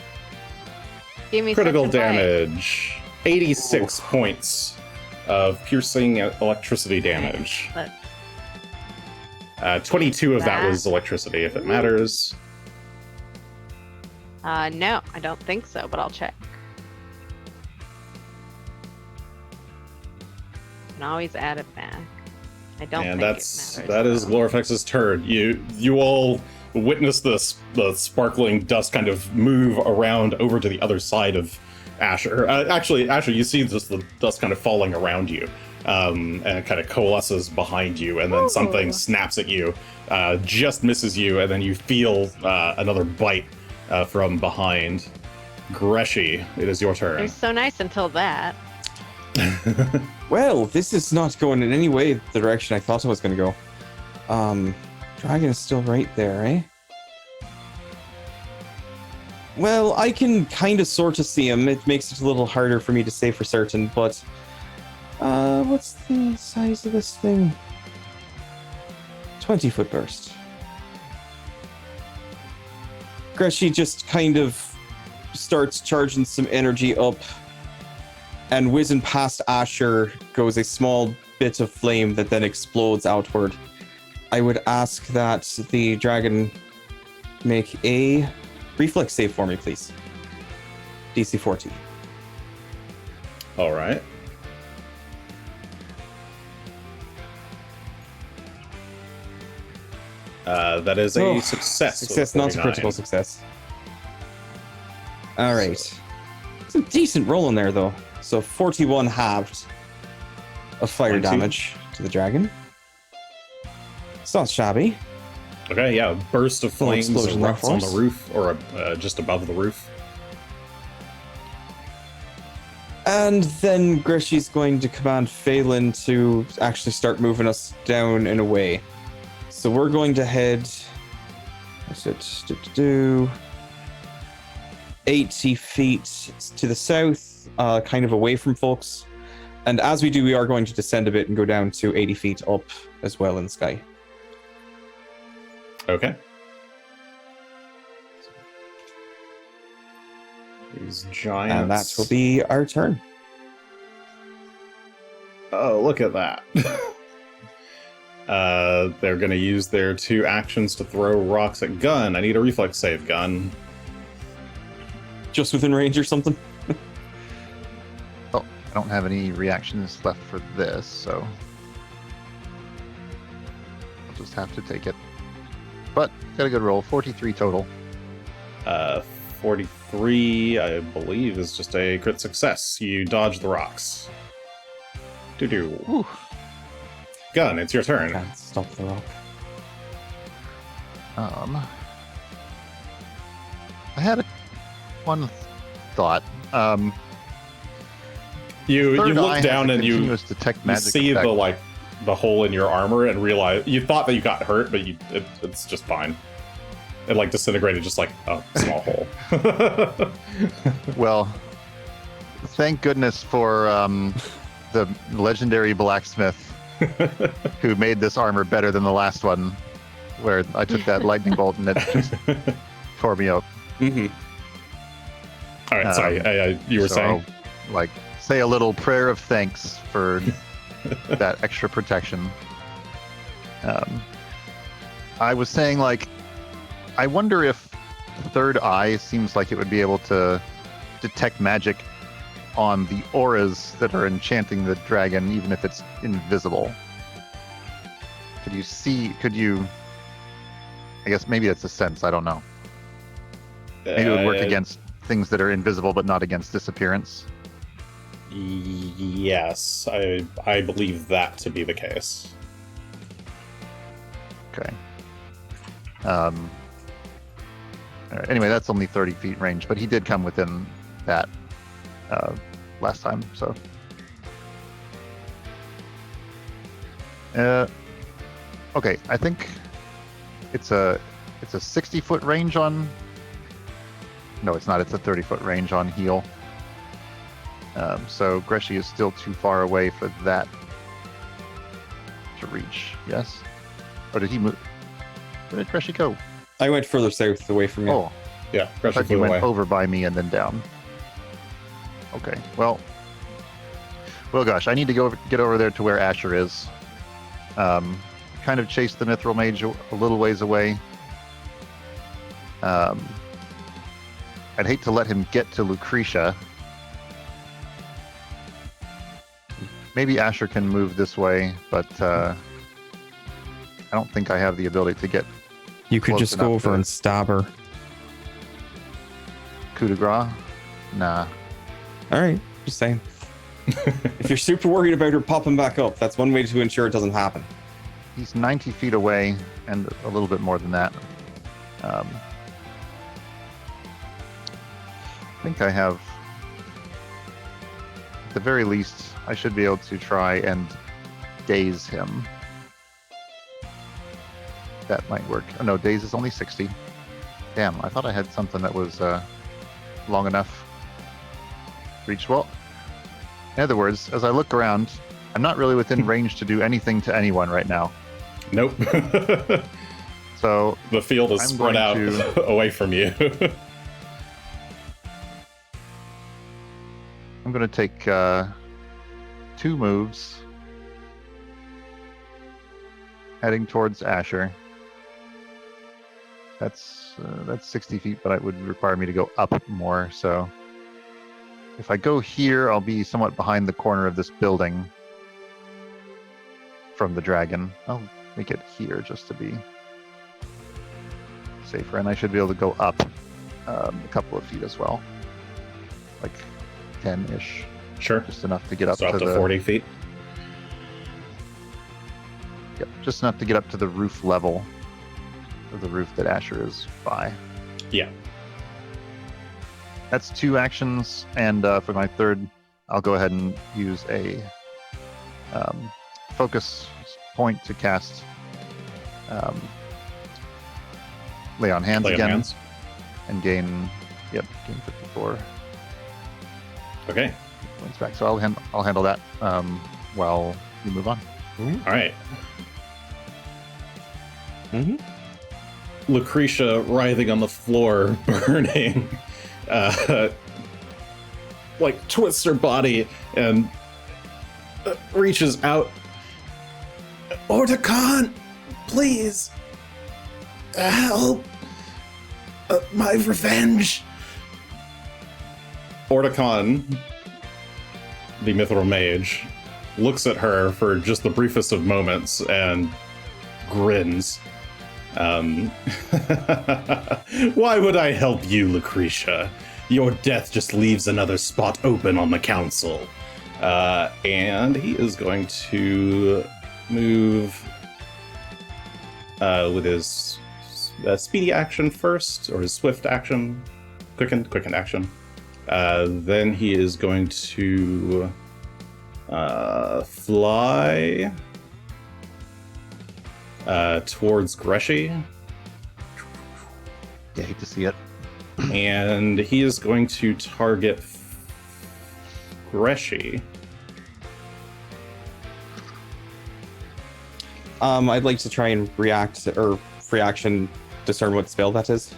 Give me Critical such a bite. damage. 86 points of piercing electricity damage. 22 of that was electricity, if it matters. No, I don't think so, but I'll check. You can always add it back. I don't And think that it matters. is Glorifex's turn. You all witness the sparkling dust kind of move around over to the other side of Asher. Actually, you see just the dust kind of falling around you, and it kind of coalesces behind you, and then something snaps at you, just misses you, and then you feel another bite from behind. Greshy, it is your turn. You're so nice until that. Well, this is not going in any way the direction I thought it was going to go. Dragon is still right there, eh? Well, I can kind of sort of see him. It makes it a little harder for me to say for certain, but... what's the size of this thing? 20-foot burst. Greshy just kind of starts charging some energy up, and whizzing past Asher goes a small bit of flame that then explodes outward. I would ask that the dragon make a reflex save for me, please. DC 14. All right. That is a success. Success, not a critical success. All right. It's a decent roll in there, though. So 41 halved of fire 22. damage to the dragon. It's not shabby. Okay, yeah, burst of flames explosion there erupts for on the us. roof, or just above the roof. And then Greshy's going to command Phelan to actually start moving us down and away. So we're going to head 80 feet to the south, kind of away from folks. And as we do, we are going to descend a bit and go down to 80 feet up as well in the sky. Okay. These giants. And that will be our turn. Oh, look at that. They're going to use their 2 actions to throw rocks at Gunn. I need a reflex save, Gunn. Just within range or something? Oh, I don't have any reactions left for this, so I'll just have to take it. But got a good roll, 43 total. 43, I believe, is just a crit success. You dodge the rocks. Doo-doo. Gunn, it's your turn. Can't stop the rock. I had one thought. You Third look eye down has a and you continuous detect magic see effect. the hole in your armor and realize you thought that you got hurt, but it's just fine. It disintegrated just like a small hole. Well, thank goodness for the legendary blacksmith who made this armor better than the last one, where I took that lightning bolt and it just tore me up. Mm-hmm. All right, sorry. You were saying? Say a little prayer of thanks for that extra protection. I was saying, I wonder if Third Eye seems like it would be able to detect magic on the auras that are enchanting the dragon, even if it's invisible. Could you, I guess maybe that's a sense, I don't know. Maybe it would work against things that are invisible, but not against disappearance. Yes, I believe that to be the case. Okay. All right, anyway, that's only 30 feet range, but he did come within that last time, so. Okay, I think it's a 60-foot range on. No, it's not. It's a 30-foot range on heal. So Greshy is still too far away for that to reach. Yes. Or did he move? Where did Greshy go? I went further south away from you. Oh, Yeah, I Greshy thought he flew went away. over by me and then down. Okay. Well, gosh, I need to get over there to where Asher is. Kind of chase the Mithril Mage a little ways away. I'd hate to let him get to Lucretia. Maybe Asher can move this way, but I don't think I have the ability to get You could close just go enough over to- and stab her. coup de grace. Nah. All right, just saying. If you're super worried about her popping back up, that's one way to ensure it doesn't happen. He's 90 feet away and a little bit more than that. I think I have, at the very least, I should be able to try and daze him. That might work. Oh no, daze is only 60. Damn, I thought I had something that was long enough to reach. Well, in other words, as I look around, I'm not really within range to do anything to anyone right now. Nope. So The field is I'm spread going out to- away from you. I'm going to take 2 moves heading towards Asher. That's 60 feet, but it would require me to go up more. So if I go here, I'll be somewhat behind the corner of this building from the dragon. I'll make it here just to be safer, and I should be able to go up a couple of feet as well, like 10-ish. Sure. Just enough to get up So up to to the 40 feet. Yep, just enough to get up to the roof level of the roof that Asher is by. Yeah. That's 2 actions, and for my third, I'll go ahead and use a focus point to cast Lay on Hands Lay on again, hands. and gain 54 Okay. points back. So I'll handle that while you move on. All right. Mm-hmm. Lucretia writhing on the floor, burning, like twists her body and reaches out. Orticon, please help! My revenge. Orticon, the mithril mage, looks at her for just the briefest of moments and grins. Why would I help you, Lucretia? Your death just leaves another spot open on the council. And he is going to move with his speedy action first, or his swift action, quickened action. Then he is going to fly towards Greshy. Yeah, hate to see it. And he is going to target Greshy. I'd like to try and react, or free action, discern what spell that is.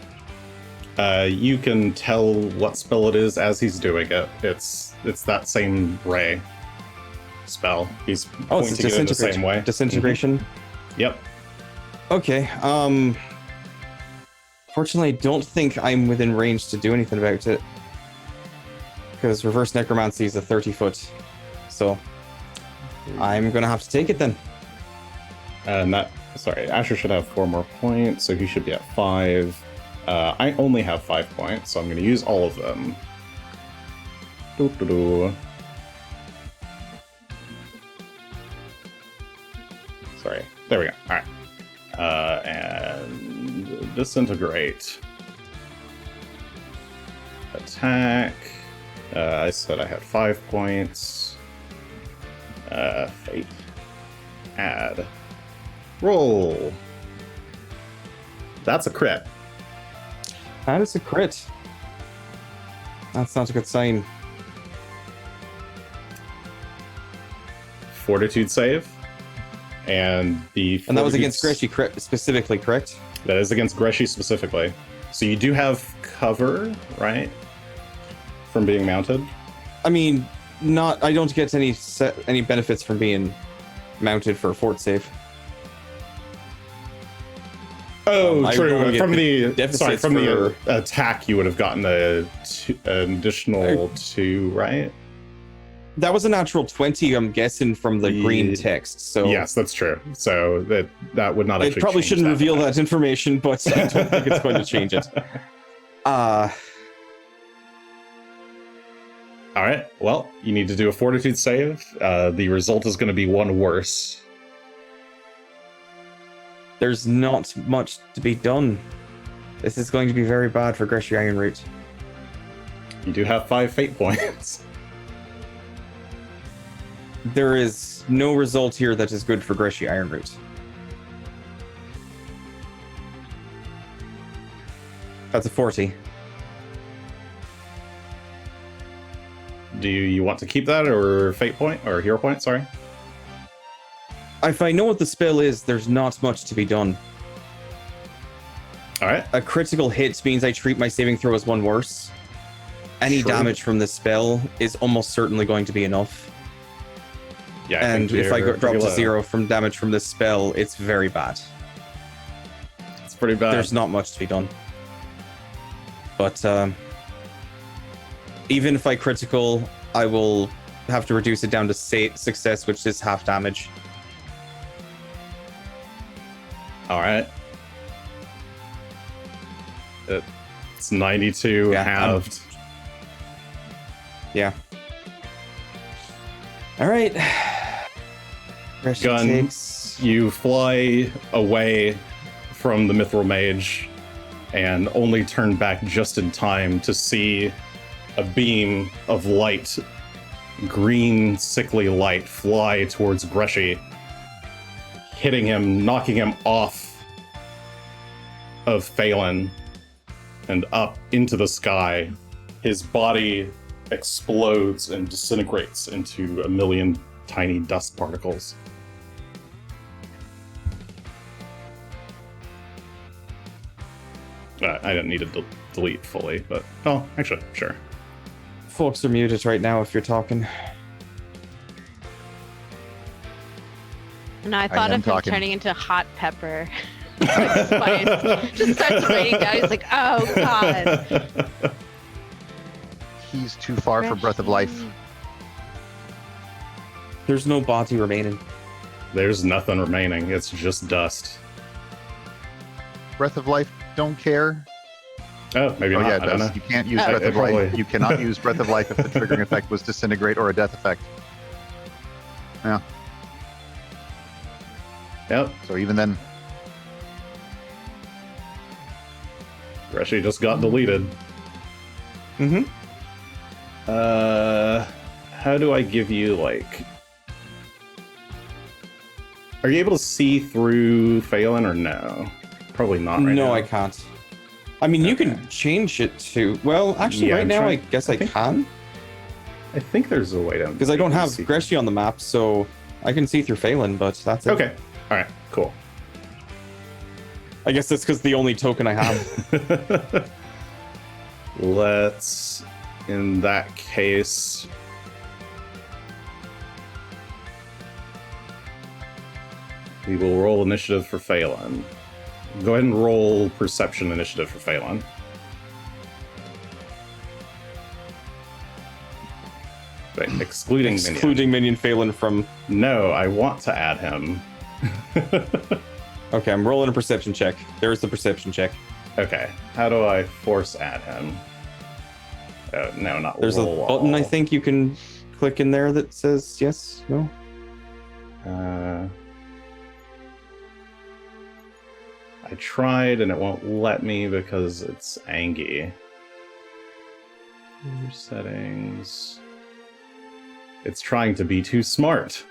You can tell what spell it is as he's doing it. It's that same ray spell. He's Oh, it's pointing it in the same way. Disintegration. Yep. Okay. Fortunately, I don't think I'm within range to do anything about it. Because reverse necromancy is a 30-foot. So I'm gonna have to take it then. And Asher should have 4 more points, so he should be at 5. I only have 5 points, so I'm going to use all of them. Doo-doo-doo. Sorry. There we go. All right. And disintegrate. Attack. I said I had 5 points. Fate. Add. Roll. That's a crit. That is a crit. That's not a good sign. Fortitude save. And And that was against Greshy specifically, correct? That is against Greshy specifically. So you do have cover, right? From being mounted? I mean, I don't get any benefits from being mounted for a fort save. Oh, I true. don't From get the attack, an additional 2, right? That was a natural 20, I'm guessing, from the green text. So yes, that's true. So that would not actually. It probably change shouldn't that reveal effect. that information, but I don't think it's going to change it. All right. Well, you need to do a fortitude save. The result is going to be 1 worse. There's not much to be done. This is going to be very bad for Greshy Ironroot. You do have 5 fate points. There is no result here that is good for Greshy Ironroot. That's a 40. Do you want to keep that, or fate point, or hero point? Sorry. If I know what the spell is, there's not much to be done. All right. A critical hit means I treat my saving throw as 1 worse. Any Sure. damage from this spell is almost certainly going to be enough. Yeah. And if I drop pretty to low. 0 from damage from this spell, it's very bad. It's pretty bad. There's not much to be done. But even if I critical, I will have to reduce it down to success, which is half damage. All right. It's 92 Yeah, halved. Yeah. All right. Greshy Gunn, takes... you fly away from the mithril mage and only turn back just in time to see a beam of light green, sickly light fly towards Greshy, hitting him, knocking him off of Phelan and up into the sky. His body explodes and disintegrates into a million tiny dust particles. I didn't need to delete fully, but... Oh, actually, sure. Folks are muted right now if you're talking. And I thought am of him talking. turning into hot pepper. Like spice. Just starts raining down. He's like, oh god. He's too far for Breath of Life. There's no body remaining. There's nothing remaining. It's just dust. Breath of Life, don't care. Oh, maybe Oh not. yeah, I it don't does. know. You can't use Oh. Breath of Probably. Life. You cannot use Breath of Life if the triggering effect was Disintegrate or a Death effect. Yeah. Yep. So even then, Greshy just got deleted. Mm-hmm. How do I give you, like... Are you able to see through Phelan or no? Probably not right now. No, I can't. I mean, you Okay. can change it to... Well, actually, Yeah, right I'm now, trying- I guess I I think- can. I think there's a way to... Because I don't have see- Greshy on the map, so I can see through Phelan, but that's it. Okay. Alright, cool. I guess that's because the only token I have. Let's... In that case... We will roll initiative for Phelan. Go ahead and roll perception initiative for Phelan. Wait, excluding minion. Excluding Minion Phelan from... No, I want to add him. Okay, I'm rolling a perception check. There's the perception check. Okay, how do I force add him? No, not There's a roll button, I all. think you can click in there that says yes, no? I tried and it won't let me because it's Angie. Your settings. It's trying to be too smart.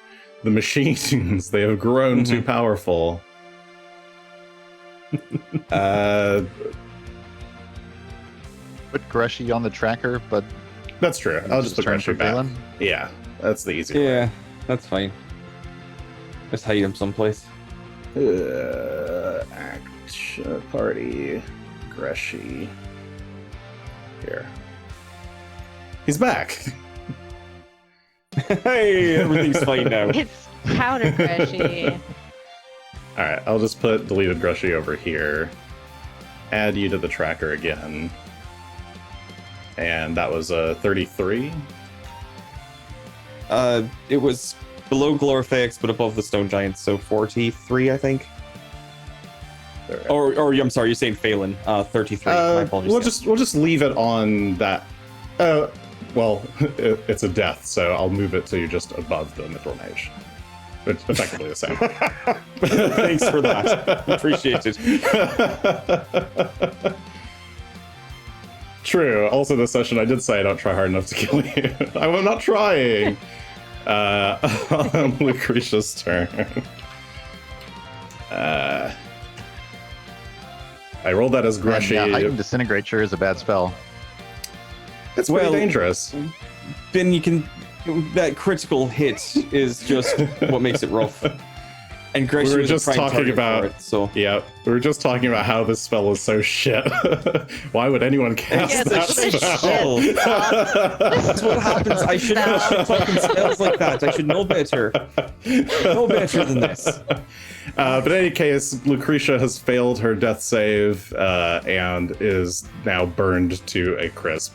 The machines, they have grown too powerful. put Greshy on the tracker, but That's true. I'll just put turn Greshy back. Phelan. Yeah, that's the easy way. Yeah, that's fine. Just hide him someplace. Party, Greshy. Here. He's back. Hey, everything's fine now. It's powder Greshy. All right, I'll just put deleted Greshy over here. Add you to the tracker again. And that was a 33. It was below Glorifex, but above the Stone Giants, so 43, I think. All right. Or I'm sorry, you're saying Phelan. 33. My apologies. We'll just leave it on that. Well, it's a death, so I'll move it to just above the Mithril Mage. It's effectively the same. Thanks for that. Appreciate it. True. Also, this session I did say I don't try hard enough to kill you. I'm not trying. On Lucretia's turn. I rolled that as And, Greshy. yeah, heightened disintegrate sure is a bad spell. It's pretty Well- dangerous. Then you can... That critical hit is just what makes it rough. And Greshy We were was a just prime talking target about- for it, so... Yeah, we were just talking about how this spell is so shit. Why would anyone cast Yeah, that it's a spell? shit That's what happens. I should not shoot fucking spells like that. I should know better. Know better than this. But in any case, Lucretia has failed her death save and is now burned to a crisp.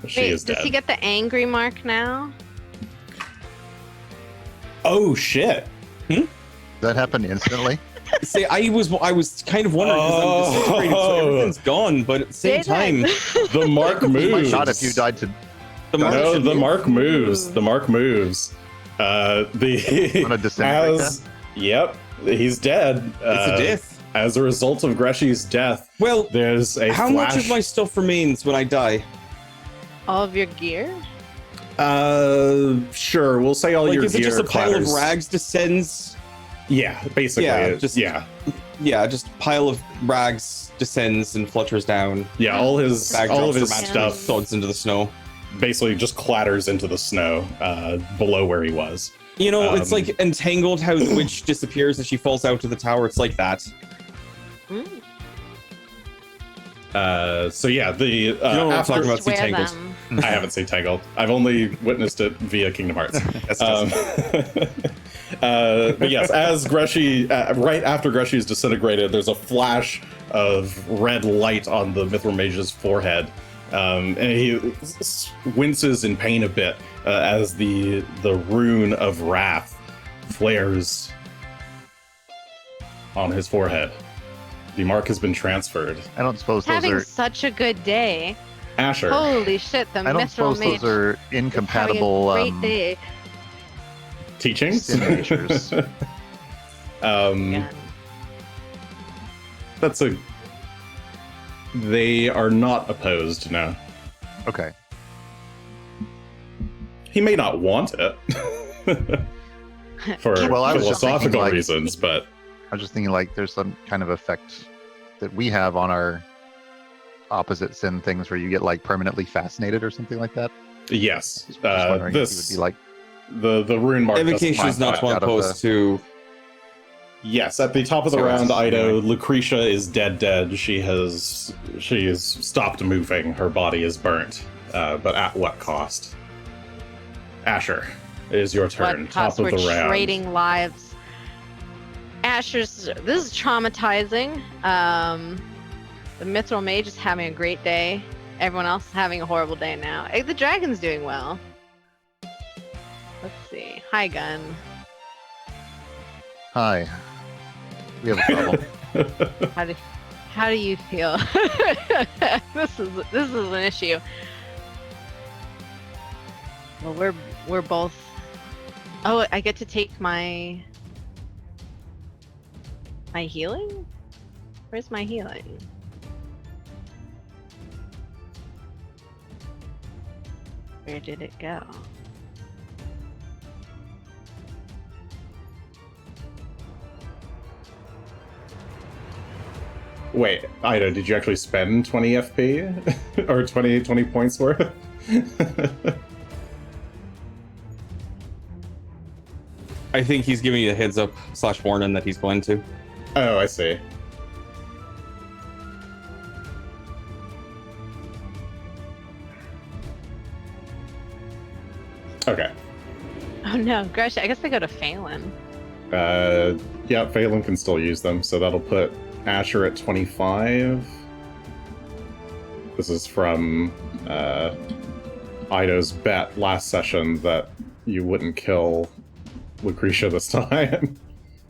She Wait, is does dead. he get the angry mark now? Oh shit! That happened instantly. See, I was kind of wondering because I'm disintegrated, so everything's gone. But at the same time, The mark You might moves. not if you died to the mark No, should the move. mark moves. The mark moves. wanna The disintegrate as yep, he's dead. It's a death. As a result of Greshy's death, Well, there's a how flash. much of my stuff remains when I die? All of your gear? Sure. We'll say all Like, your is it gear just a pile clatters. of rags descends? Yeah, basically. Yeah, just- yeah. Yeah, just pile of rags descends and flutters down. Yeah, all of his Dramatically stuff thuds into the snow. basically just clatters into the snow below where he was. You know, it's Um, like Entangled, how the witch disappears as she falls out of the tower. It's like that. Mm. So yeah, the You know what I'm after talking about? Swear Tangled. them. I haven't seen Tangled. I've only witnessed it via Kingdom Hearts. But yes, as Greshy, right after Greshy is disintegrated, there's a flash of red light on the Mithril Mage's forehead, and he winces in pain a bit as the rune of wrath flares on his forehead. The mark has been transferred. I don't suppose those Having are. such a good day. Asher. Holy shit, the I don't Mithril suppose Mage those are is having a incompatible great day. Teachings? sin natures. Yeah. That's a. They are not opposed, no. Okay. He may not want it for Well, I was just thinking, philosophical like- reasons, but I was just thinking like there's some kind of effect that we have on our opposite sin things where you get like permanently fascinated or something like that. yes, Just wondering if this he would be like, the rune mark. doesn't Evocation is mind not that. one out of opposed to. Yes, at the top of the So round, it's- Ido, Lucretia is dead. She has stopped moving. Her body is burnt, but at what cost? Asher, it is your turn. What Top cost of we're the round. trading lives. Asher's, this is traumatizing. The Mithril Mage is having a great day. Everyone else is having a horrible day now. The dragon's doing well. Let's see. Hi, Gunn. hi, we have a problem. How do you feel? This is an issue. Well, we're both. Oh, I get to take my healing? Where's my healing? Where did it go? Wait, Ido, did you actually spend 20 FP or 20 points worth? I think he's giving you a heads up / warning that he's going to. Oh, I see. Okay. Oh no, Greshy, I guess they go to Phelan. Yeah, Phelan can still use them, so that'll put Asher at 25. This is from Ido's bet last session that you wouldn't kill Lucretia this time.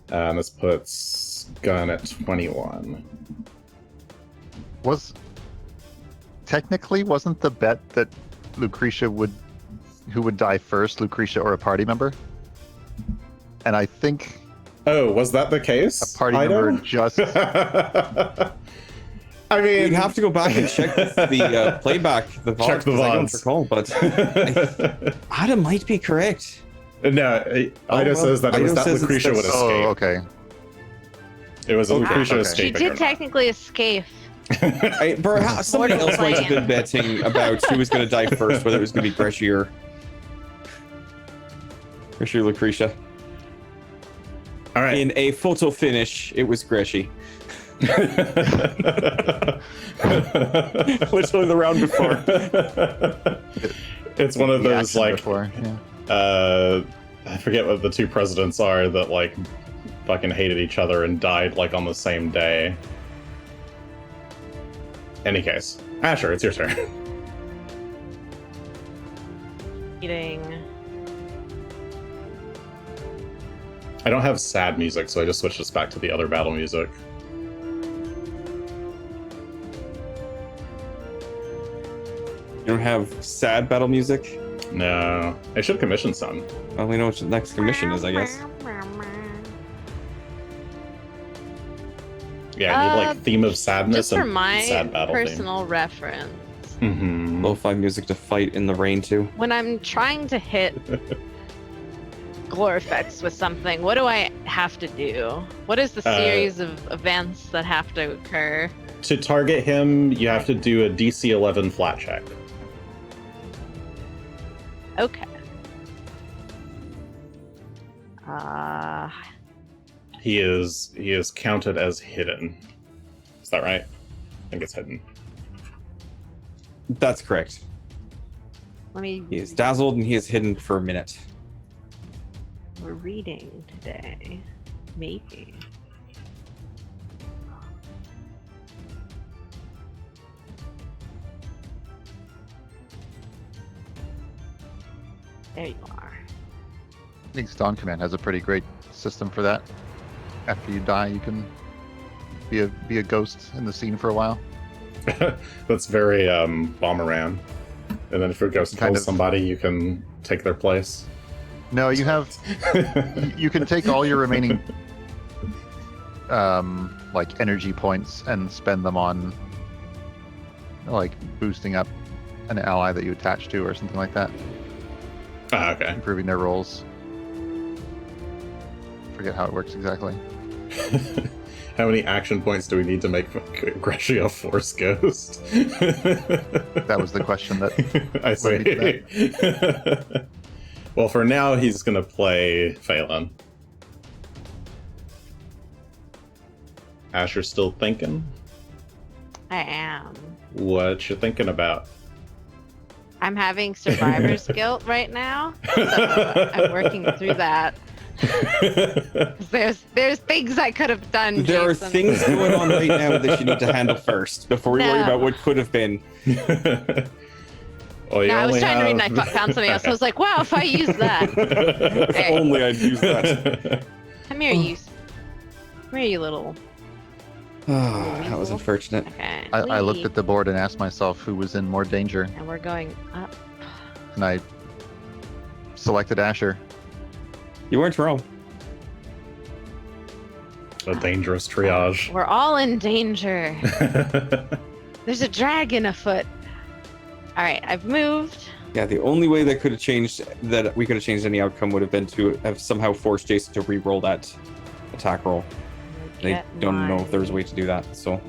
And this puts Gunn at 21. Wasn't the bet that Lucretia who would die first, Lucretia or a party member? And I think Oh, was that the case? a party Ido? member just I mean, You'd have to go back and check the playback, the VOD, Check the 'cause I don't VODs. recall, but Adam might be correct. No, Ido well, says that it was Ido that says Lucretia would it's- escape. Oh, okay. It was a Lucretia okay. She escaping. did technically escape. Perhaps somebody More else might have been plan. betting about who was going to die first, whether it was going to be Greshy or Lucretia. All right. In a photo finish, it was Greshy. Literally the round before. It's one of The those action like before, yeah. I forget what the two presidents are that like fucking hated each other and died like on the same day. Any case, Asher, it's your turn. Eating. I don't have sad music, so I just switched this back to the other battle music. You don't have sad battle music? No, I should commission some. Well, we know what the next commission is, I guess. Yeah, I need like theme of sadness Just for and my sad battle personal reference, theme. Lo-fi music to fight in the rain too. When I'm trying to hit Glorifex with something, what do I have to do? What is the series of events that have to occur? To target him, you have to do a DC 11 flat check. Okay. He is counted as hidden. Is that right? I think it's hidden. That's correct. Let me. He is dazzled and he is hidden for a minute. We're reading today. Maybe. There you are. I think Dawn Command has a pretty great system for that. After you die, you can be a ghost in the scene for a while. That's very Bomberan. And then if your ghost kills somebody, you can take their place. No, you have. You can take all your remaining like energy points and spend them on like boosting up an ally that you attach to or something like that. Ah, okay. Improving their rolls. Forget how it works exactly. How many action points do we need to make Greshy a Force Ghost? That was the question that I see. Well, for now, he's going to play Phelan. Asher's still thinking? I am. What you thinking about? I'm having survivor's guilt right now, so I'm working through that. There's things I could have done. There are Jason. things going on right now that you need to handle first before we worry about what could have been. Well, you No, I was only trying to read and I have- found something else. I was like, wow, if I use that. If Hey. only I'd used that. Come here, you. Come here, you little. That was unfortunate. Okay. I looked leave. at the board and asked myself who was in more danger, And we're going up. and I selected Asher. You weren't wrong. A dangerous triage. We're all in danger. There's a dragon afoot. All right, I've moved. Yeah, the only way that could have changed that we could have changed any outcome would have been to have somehow forced Jason to re-roll that attack roll. They Get don't know if there's a my way to do that, so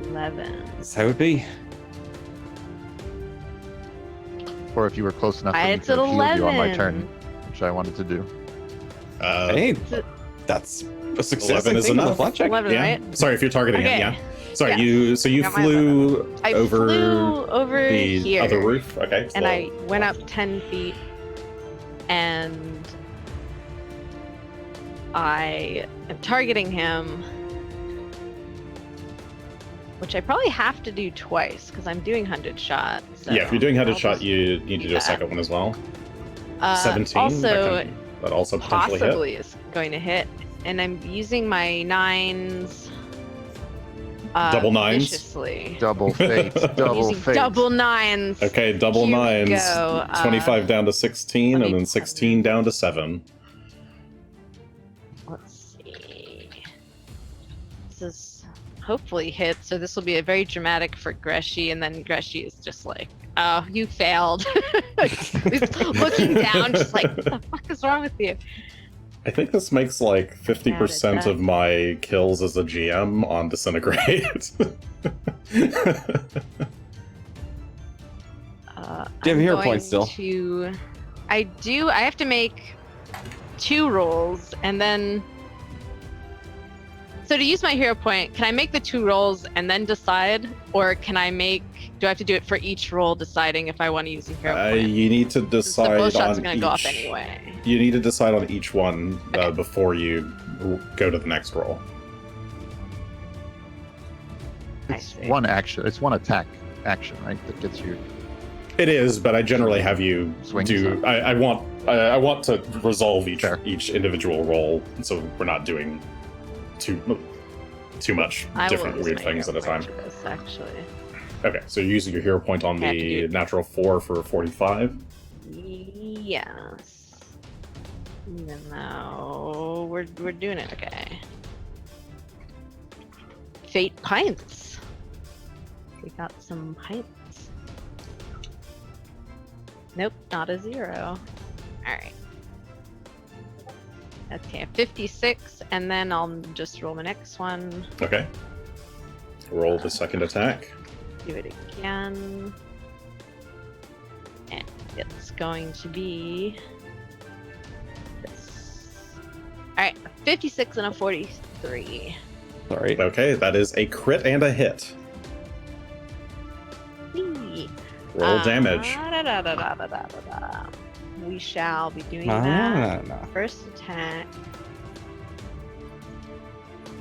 11. that's how it be. Or if you were close enough, then you It's could at have healed you on my 11. turn, which I wanted to do. Hey, that's a success. 11 I is think, with a enough. flat check. 11, Yeah. right? Sorry if you're targeting Okay. it. Yeah. Sorry, Yeah. you Got my flew I over flew over the here. other roof. Okay. And so- I went up 10 feet and I am targeting him, which I probably have to do twice because I'm doing 100 shot. So yeah, if you're doing headed I'll shot, just- you need to do a second one as well. 17. Also, that also potentially hit. possibly is going to hit, and I'm using my 9s. Double 9s? Viciously. Double fate. Double Using fate. double 9s. Okay, double Here we 9s. go. 25 down to 16, and then 27. 16 down to 7. Let's see. This is hopefully hit, so this will be a very dramatic for Greshy, and then Greshy is just like, oh, you failed. He's looking down, just like, what the fuck is wrong with you? I think this makes like 50% of my kills as a GM on Disintegrate. Do you have a hero I'm point still? I do. I have to make 2 rolls, and then. So to use my hero point, can I make the 2 rolls and then decide, or can I make? Do I have to do it for each roll, deciding if I want to use a hero point? You need to Since the decide bow shots on are going each. to go off anyway. You need to decide on each one Okay. before you go to the next roll. I It's see. one action. It's one attack action, right? That gets you. It is, but I generally have you Swings do. up. I want to resolve Fair. each individual roll, so we're not doing too much I different will use weird my things at hero a time. point for this, actually. Okay, so you're using your hero point on I have to the do- natural 4 for 45. Yes. Even though we're doing it okay. Fate pints. We got some pints. Nope, not a 0. Alright. Okay, 56, and then I'll just roll the next one. Okay. Roll the second attack. Do it again. And it's going to be this. Alright, 56 and a 43. All right. Okay, that is a crit and a hit. Whee! Roll damage. Da-da-da-da-da-da-da. We shall be doing No, that. no, no. First attack.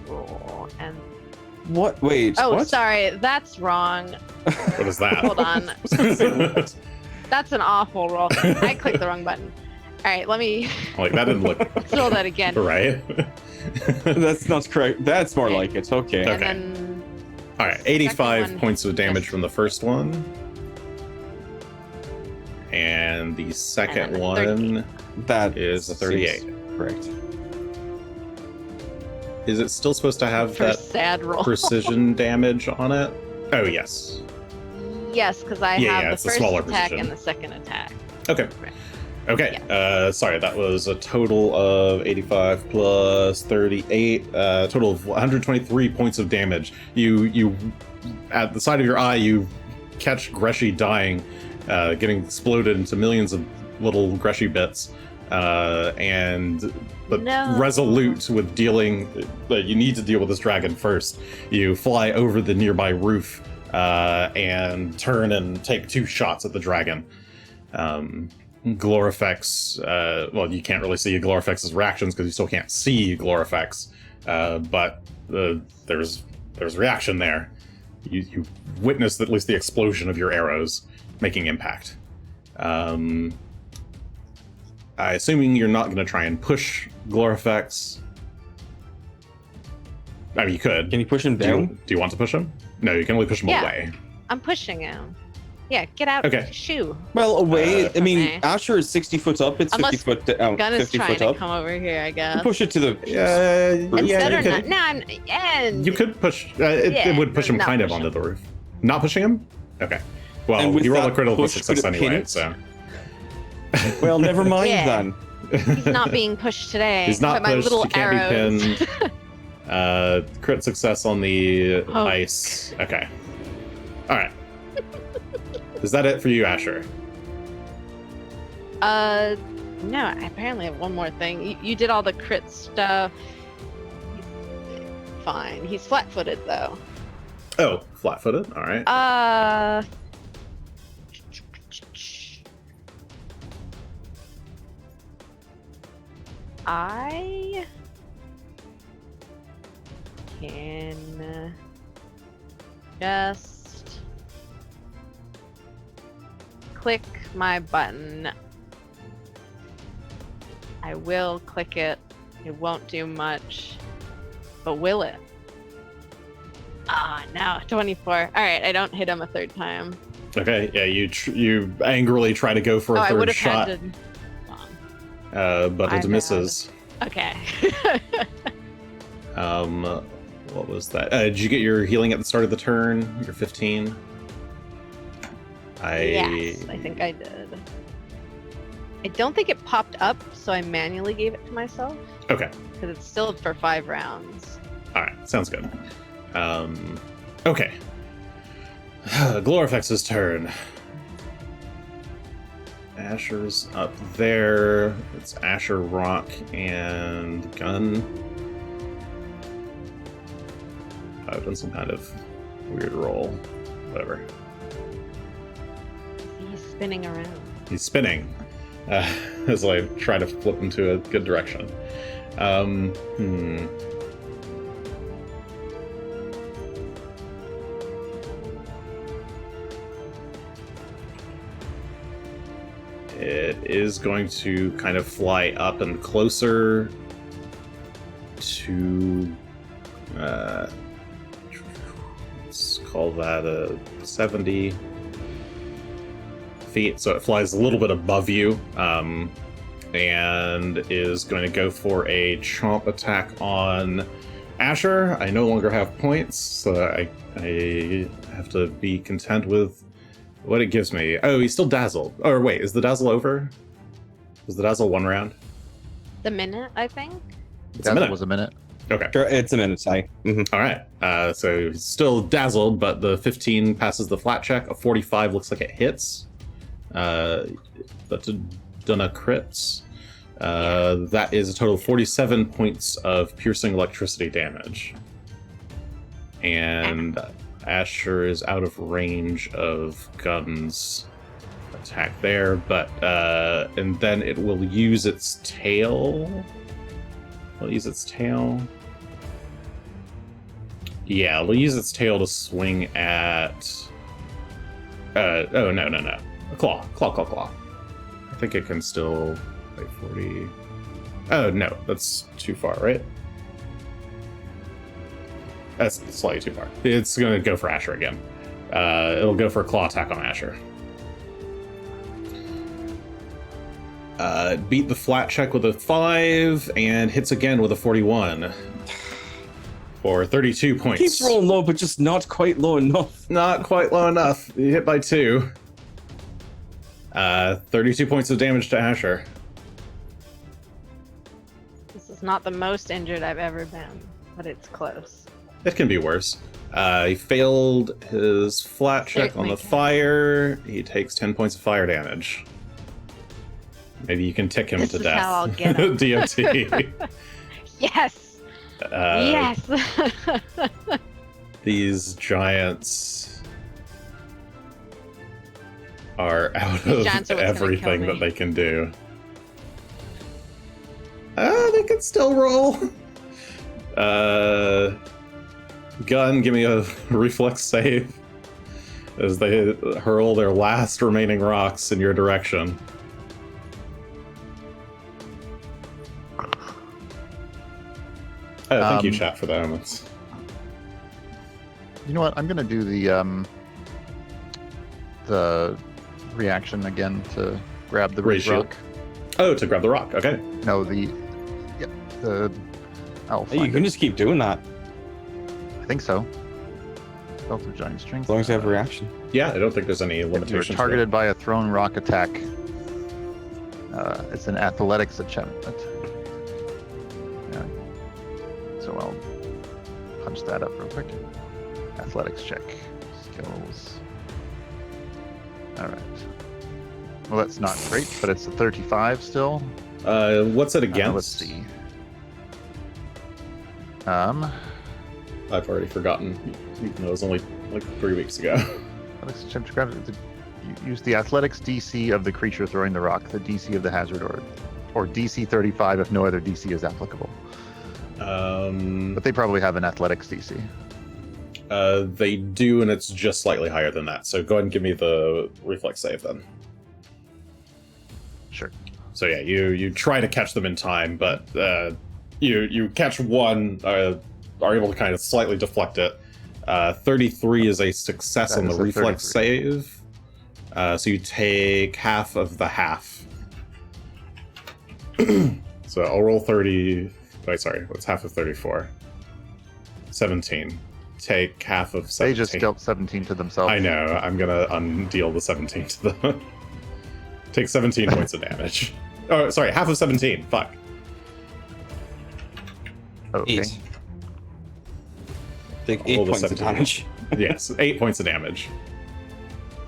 Roll and What? Wait. oh, what? sorry, that's wrong. What is that? Hold on. That's an awful roll. I clicked the wrong button. All right, let me Like, that didn't look let's roll that again. right. That's not correct. That's more like it. Okay. And Okay. then All right, 85 one. points of damage Yes. from the first one. And the second then a one That is a 38. seems correct. Is it still supposed to have first sad roll. precision damage on it? Oh, yes. Yes, because I Yeah, have yeah, the it's a first smaller attack precision. and the second attack. Okay. Right. Okay. Sorry, that was a total of 85 plus 38. Total of 123 points of damage. You at the side of your eye, you catch Greshy dying, getting exploded into millions of little Greshy bits, but No. resolute with dealing. You need to deal with this dragon first. You fly over the nearby roof and turn and take 2 shots at the dragon. Glorifex, well, you can't really see Glorifex's reactions because you still can't see Glorifex, but there's reaction there. You witnessed at least the explosion of your arrows making impact. Assuming you're not going to try and push Glorifex. I mean, you could. Can you push him Do down? you want to push him? No, you can only push him Yeah. away. I'm pushing him. Yeah, get out. Okay. Shoo. Well, away. I mean, Okay. Asher is 60 foot up. It's Unless 50 foot down. Gunn is 50 trying foot to up. come over here, I guess. Push it to the. Instead yeah, or you not? could, No, and you could push. It Yeah, would push him not kind of push onto him. the roof. Not pushing him? Okay. Well, And with you roll a that critical push, success could it anyway, pin it? so. Well, never mind Yeah. then. he's not being pushed today. He's not by my pushed, little he can't arrows. be pinned. Crit success on the Oh. ice. Okay. Alright. Is that it for you, Asher? No, I apparently have one more thing. You did all the crit stuff. He's fine. He's flat-footed though. Oh, flat-footed. Alright. I can just click my button. I will click it. It won't do much, but will it? Ah, no, 24. All right, I don't hit him a third time. Okay, yeah, you angrily try to go for a I third would have shot, had to. but My it bad. misses. Okay. What was that? Did you get your healing at the start of the turn? Your 15? Yes, I think I did. I don't think it popped up, so I manually gave it to myself Okay. because it's still for 5 rounds. Alright, sounds good. Okay. Glorifex's turn. Asher's up there. It's Asher, Rock, and Gunn. I've done some kind of weird roll. Whatever. He's spinning around. He's spinning as I try to flip him to a good direction. It is going to kind of fly up and closer to let's call that a 70 feet, so it flies a little bit above you, and is going to go for a chomp attack on Asher. I no longer have points, so I have to be content with what it gives me. Oh, he's still dazzled. Or wait, is the dazzle over? Was the dazzle 1 round? The minute, I think. It's a minute. Was a minute. Okay. Sure, it's a minute, sorry. All right. So he's still dazzled, but the 15 passes the flat check. A 45 looks like it hits. But Dunna crits. That is a total of 47 points of piercing electricity damage. And Asher is out of range of Gunn's attack there, but and then it will use its tail. It'll use its tail. Yeah, it'll use its tail to swing at. Oh no! A claw. I think it can still. Wait, 40. Oh no, that's too far, right? That's slightly too far. It's gonna go for Asher again. It'll go for a claw attack on Asher. Beat the flat check with a 5 and hits again with a 41 for 32 points. Keeps rolling low, but just not quite low enough. Not quite low enough. You hit by 2. 32 points of damage to Asher. This is not the most injured I've ever been, but it's close. It can be worse. He failed his flat check on the fire. He takes 10 points of fire damage. Maybe you can tick him This to is death. how I'll get him. DMT. Yes! Yes! These giants are out These of giants are what's gonna everything kill that me. they can do. They can still roll. Gunn, give me a reflex save as they hurl their last remaining rocks in your direction. Oh, thank you, chat, for the elements. You know what? I'm gonna do the reaction again to grab the Raise shield. rock. Oh, to grab the rock. Okay. No, I'll Hey, you find can it. just keep doing that I think so. Belt of giant strength. as long as you have a reaction. Yeah, I don't think there's any If you are limitations. targeted by a thrown rock attack, it's an athletics achievement. Yeah. So I'll punch that up real quick. Athletics check. Skills. Alright. Well, that's not great, but it's a 35 still. What's it against? Let's see. I've already forgotten. Even though it was only like 3 weeks ago. Athletics attempt to grab it. You use the athletics DC of the creature throwing the rock, the DC of the hazard, or DC 35 if no other DC is applicable. But they probably have an athletics DC. They do, and it's just slightly higher than that. So go ahead and give me the reflex save then. Sure. So yeah, you try to catch them in time, but you catch one, are able to kind of slightly deflect it. 33 is a success That on the is a reflex 33. save. So you take half of the half. So I'll roll 30. Wait, sorry, what's half of 34? 17. Take half of 17. They just dealt 17 to themselves. I know, I'm gonna undeal the 17 to them. Take 17 points of damage. Oh, sorry, half of 17. Fuck. Okay. 8. Take Roll 8 the points of 17. damage. Yes, 8 points of damage.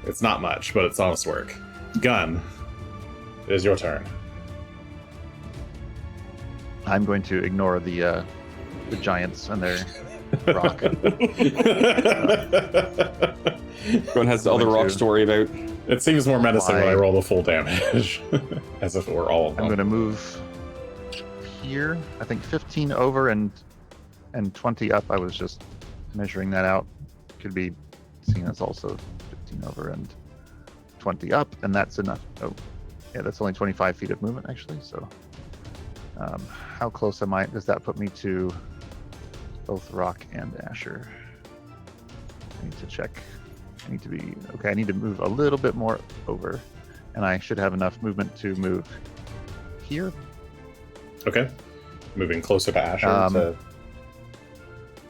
It's not much, but it's honest work. Gunn, it is your turn. I'm going to ignore the giants and their rock. Everyone has the other Going rocks to- to worry about. It seems more menacing when I Why? roll the full damage. As if it were all of them. I'm going to move here. I think 15 over and 20 up. I was just measuring that out. Could be seen as also 15 over and 20 up, and that's enough. Oh, yeah, that's only 25 feet of movement actually. So, how close am I? Does that put me to both Rock and Asher? I need to check. I need to be okay. I need to move a little bit more over, and I should have enough movement to move here. Okay. Moving closer to Asher to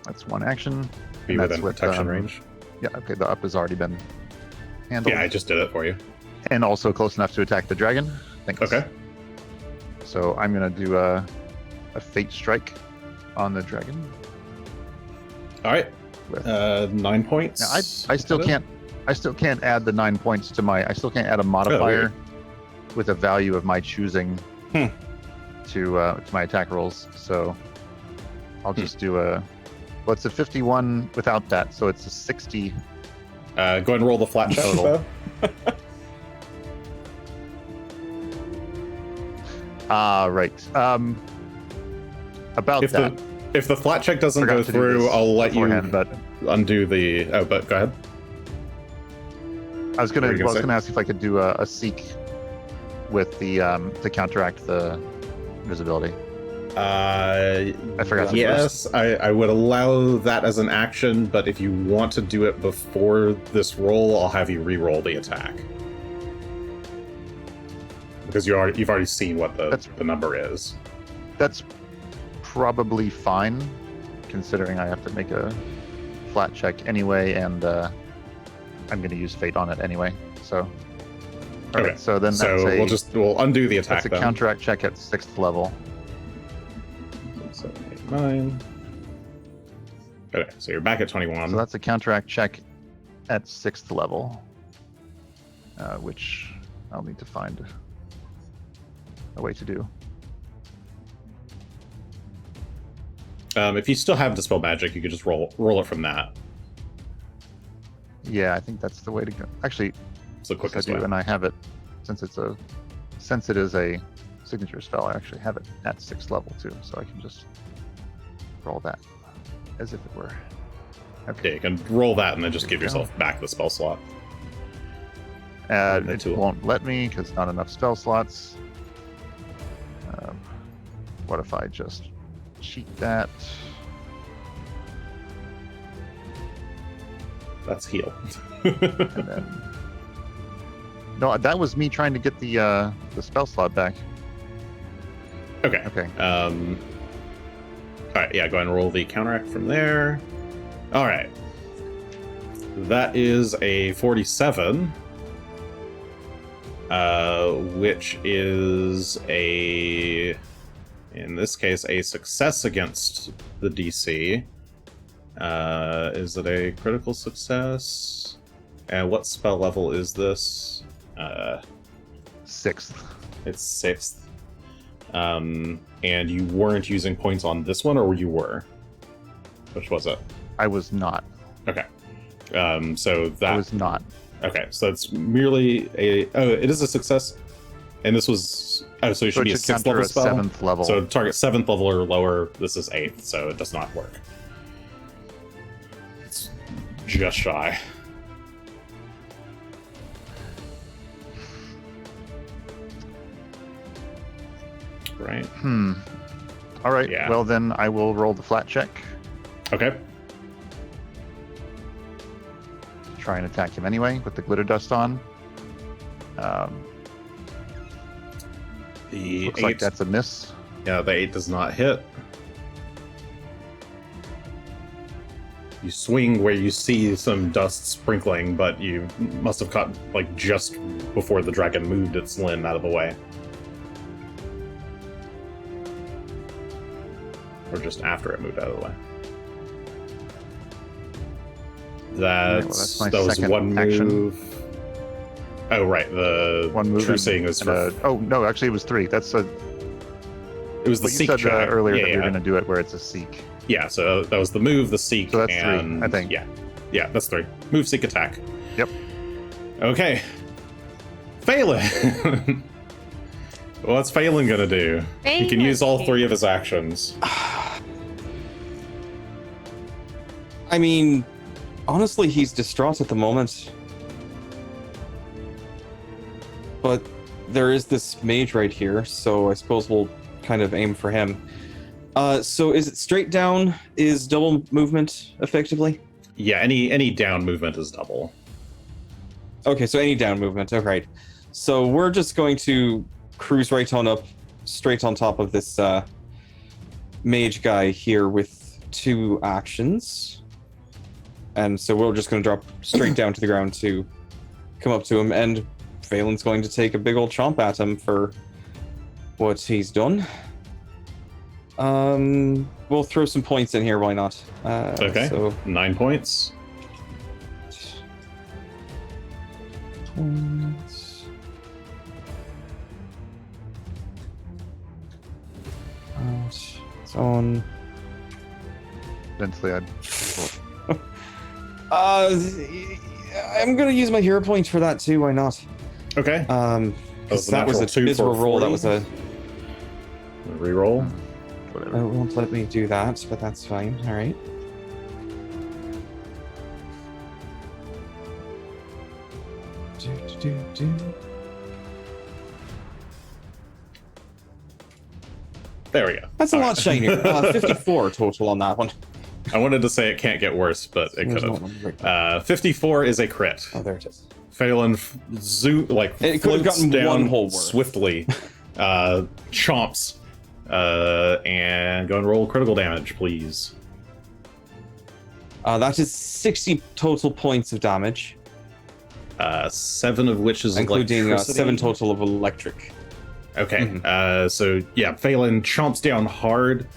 That's one action. be and within that's with, protection range. Yeah, okay, the up has already been handled. Yeah, I just did it for you. And also close enough to attack the dragon. Thanks. Okay. So I'm gonna do a fate strike on the dragon. All right. With, 9 points. now I still can't add the 9 points to my. I still can't add a modifier with a value of my choosing to my attack rolls. So I'll just do a. Well, it's a 51 without that, so it's a 60. Go ahead and roll the flat check. Total. Right. About If that. if the flat check doesn't Forgot go to do through, this I'll let you beforehand, but undo the. Oh, but go ahead. I was gonna. What were you Well, I was say? gonna ask if I could do a seek with the to counteract the invisibility. I forgot to do Yes, I would allow that as an action, but if you want to do it before this roll, I'll have you re-roll the attack. Because you've already seen what the number is. That's probably fine, considering I have to make a flat check anyway, and I'm going to use fate on it anyway. So, Okay. So then So we'll undo the attack. that's a then. counteract check at 6th level. 7, 8, 9. Okay, so you're back at 21. So that's a counteract check at 6th level, which I'll need to find a way to do. If you still have Dispel Magic, you could just roll it from that. Yeah, I think that's the way to go. Actually, It's the yes, I quickest do, way. and I have it since it is a signature spell. I actually have it at 6th level too, so I can just roll that as if it were. Yeah, you can roll that and then just There give you go. yourself back the spell slot. It tool. won't let me because not enough spell slots. What if I just cheat that? That's heal. And then no, that was me trying to get the spell slot back. Okay. Okay. All right, yeah, go ahead and roll the counteract from there. All right. That is a 47, which is in this case, a success against the DC. Is it a critical success? And what spell level is this? 6th. It's 6th. And you weren't using points on this one, or you were? Which was it? I was not. Okay. So that I was not. okay. So it's merely it is a success, and this was so it should be a 6th counter level a spell. 7th level. So target 7th level or lower. This is 8th, so it does not work. It's just shy. Right. All right. Yeah. Well, then I will roll the flat check. Okay. Try and attack him anyway with the glitter dust on. The Looks 8. like that's a miss. Yeah, the 8 does not hit. You swing where you see some dust sprinkling, but you must have caught like just before the dragon moved its limb out of the way. Or just after it moved out of the way. That's my that was second one action. move. Oh right, the One move. true and- seeing is and for. oh no, actually it was 3. That's a. It was the But you seek said check earlier yeah, that we were yeah. going to do it where it's a seek. Yeah, so that was the move, the seek, So that's 3, and I think. yeah, that's 3. Move, seek, attack. Yep. Okay. Phelan. What's Phelan gonna do? He can use all 3 of his actions. I mean, honestly, he's distraught at the moment. But there is this mage right here, so I suppose we'll kind of aim for him. So is it straight down? Is double movement effectively? Yeah, any down movement is double. Okay, so any down movement. All right. So we're just going to cruise right on up, straight on top of this mage guy here with 2 actions. And so we're just going to drop straight down to the ground to come up to him, and Phelan's going to take a big old chomp at him for what he's done. We'll throw some points in here, why not? Okay. So 9 points. points. It's on. Eventually, I'm gonna use my hero point for that too. Why not? Okay. Because a that was natural a 2 miserable for roll. That 40. was a. Reroll. It won't let me do that, but that's fine. All right. There we go. That's a All lot right. shinier. 54 total on that one. I wanted to say it can't get worse, but it could have. 54 is a crit. Oh, there it is. Phelan It could have floats gotten down one whole worth. swiftly, chomps, and go and roll critical damage, please. That is 60 total points of damage, 7 of which is including 7 electricity. total of electric. Okay, so yeah, Phelan chomps down hard,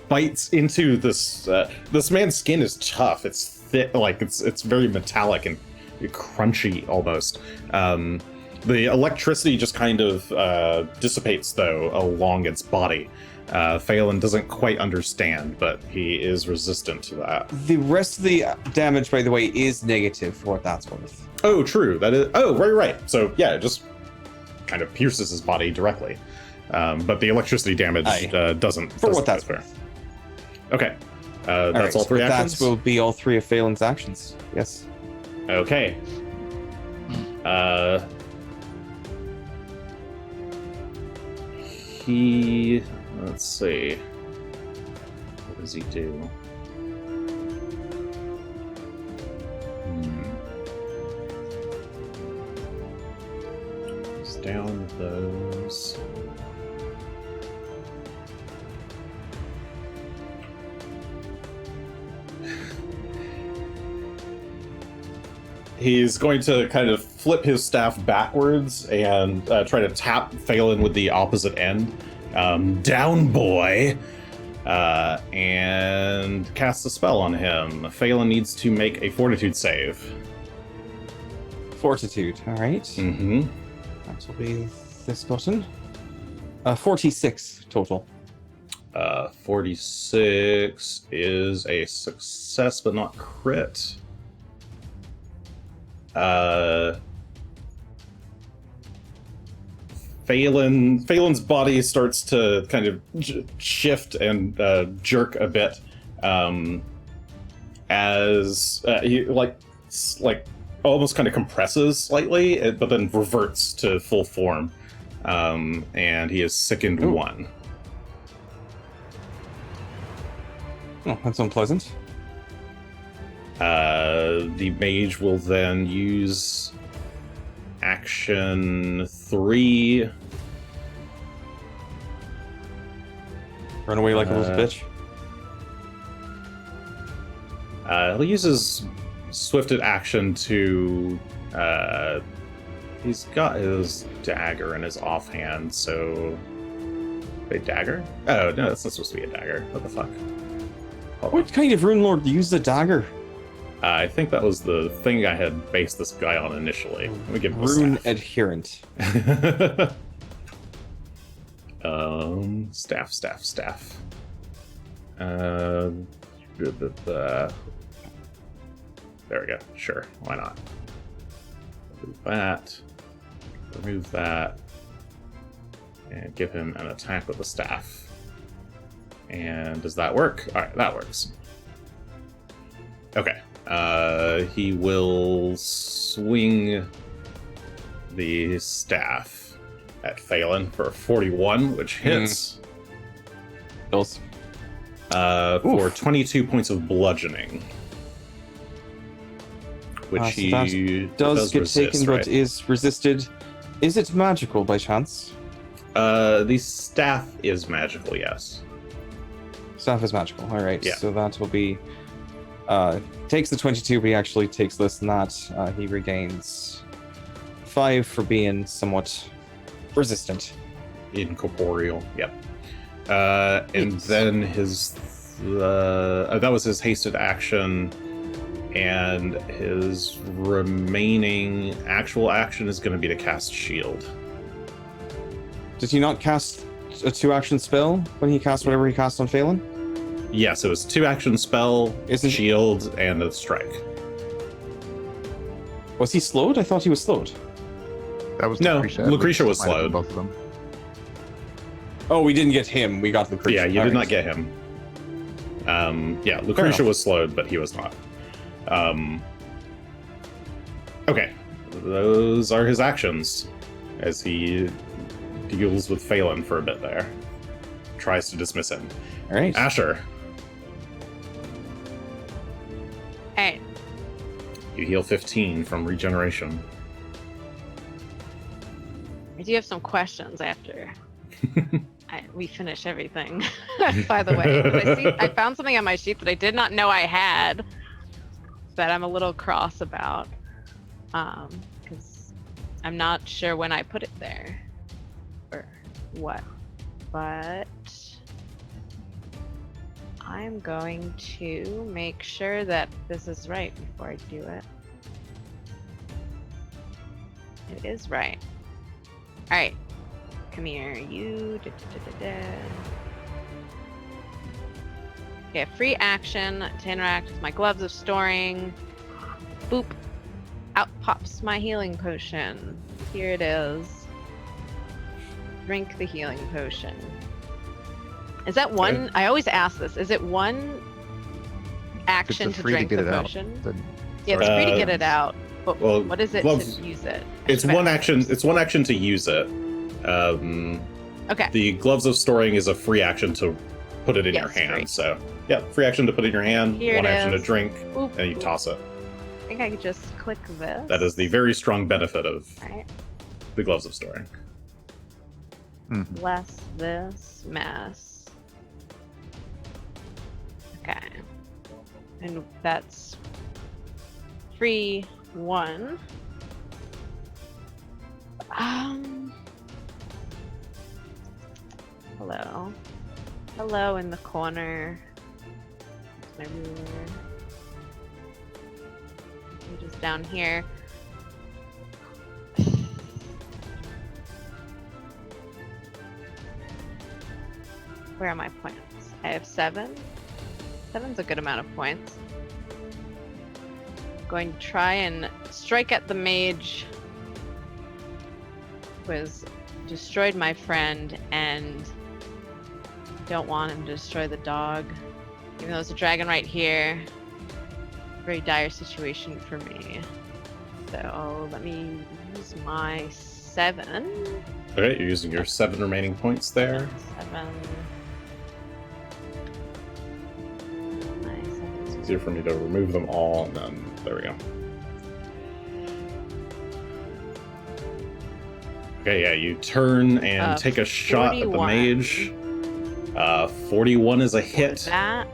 bites into this. This man's skin is tough. It's thick, like it's very metallic and crunchy almost. The electricity just kind of dissipates though along its body. Phelan doesn't quite understand, but he is resistant to that. The rest of the damage, by the way, is negative for what that's worth. Oh, true. That is. Oh, right. So yeah, it just kind of pierces his body directly. But the electricity damage doesn't. For what that's fair. worth. Okay. That's all 3 actions. That will be all 3 of Phelan's actions. Yes. Okay. Let's see. What does he do? He's down those. He's going to kind of flip his staff backwards and try to tap Phelan with the opposite end. Down, boy! And cast a spell on him. Phelan needs to make a fortitude save. Fortitude. All right. Mm-hmm. That will be this button. 46 total. 46 is a success, but not crit. Phelan's body starts to kind of shift and jerk a bit as he like almost kind of compresses slightly, but then reverts to full form, and he is sickened. Ooh. 1. Oh, that's unpleasant. The mage will then use action 3. Run away like a little bitch. He'll use his swifted action to. He's got his dagger in his offhand, so. A dagger? Oh, no, that's not supposed to be a dagger. What the fuck? Hold on. What kind of Runelord used a dagger? I think that was the thing I had based this guy on initially. Let me give him a Rune staff. adherent. Staff. There we go. Sure, why not? Remove that, and give him an attack with the staff. And does that work? All right, that works. Okay. He will swing the staff at Phelan for a 41, which hits. Kills. For 22 points of bludgeoning. Which So he that does get resist, taken, right? but is resisted. Is it magical by chance? The staff is magical, yes. Staff is magical. All right. Yeah. So that will be Takes the 22, but he actually takes less than that. He regains 5 for being somewhat resistant. Incorporeal. Yep. And Yes. then his that was his hasted action, and his remaining actual action is going to be to cast shield. Did he not cast a 2-action spell when he cast whatever he cast on Phelan? Yes, it was 2-action spell, Isn't- shield, and a strike. Was he slowed? I thought he was slowed. That was No, Lucretia. Lucretia was Might have been slowed. Both of them. Oh, we didn't get him. We got Lucretia. Yeah, you did Alright. not get him. Yeah, Lucretia was slowed, but he was not. Okay, those are his actions as he deals with Phelan for a bit there. Tries to dismiss him. All right. Asher, Alright. you heal 15 from regeneration. I do have some questions after we finish everything. By the way, I found something on my sheet that I did not know I had that I'm a little cross about, because I'm not sure when I put it there or what, but I'm going to make sure that this is right before I do it. It is right. All right, come here, you. Okay, a free action to interact with my gloves of storing. Boop. Out pops my healing potion. Here it is. Drink the healing potion. Is that one? Okay. I always ask this. Is it one action it's to free to drink get the it out. potion? Then Yeah, it's free to Uh, get it out. But well, what is it gloves- to use it? It's Should I one ask action. first? It's one action to use it. Okay. The gloves of storing is a free action to put it in your Yes, hand. free. So, yeah, free action to put it in your hand. Here one it action to is. drink, Boop, and you boop. toss it. I think I could just click this. That is the very strong benefit of Right. the gloves of storing. Bless this mess. Okay. And that's free 1. Hello. Hello in the corner. My ruler. I'm just down here. Where are my points? I have 7. 7's a good amount of points. Going to try and strike at the mage who has destroyed my friend, and don't want him to destroy the dog. Even though there's a dragon right here. Very dire situation for me. So let me use my 7. Okay, you're using your 7 remaining points there. 7. It's easier for me to remove them all, and then there we go. Okay, yeah, you turn and take a shot at the 41. mage. 41 is a hit. That.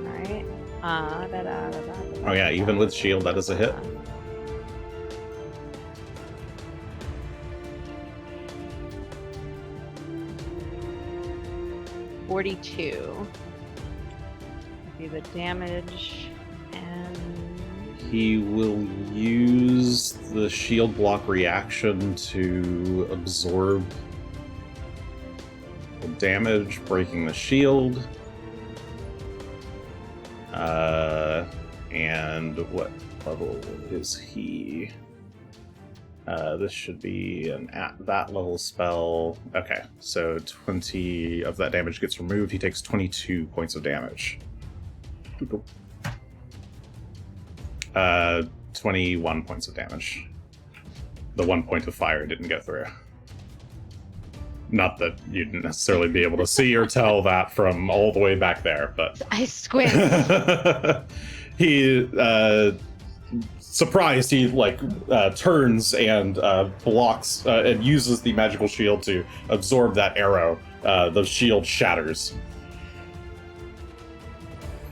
Alright. Oh yeah, even with shield, that is a hit. 42. Be the damage, and He will use the shield block reaction to absorb the damage, breaking the shield. And what level is he? This should be an at that level spell. Okay, so 20 of that damage gets removed. He takes 22 points of damage. 21 points of damage. The 1 point of fire didn't get through. Not that you'd necessarily be able to see or tell that from all the way back there, but I squint. he surprised, he turns and blocks and uses the magical shield to absorb that arrow. The shield shatters.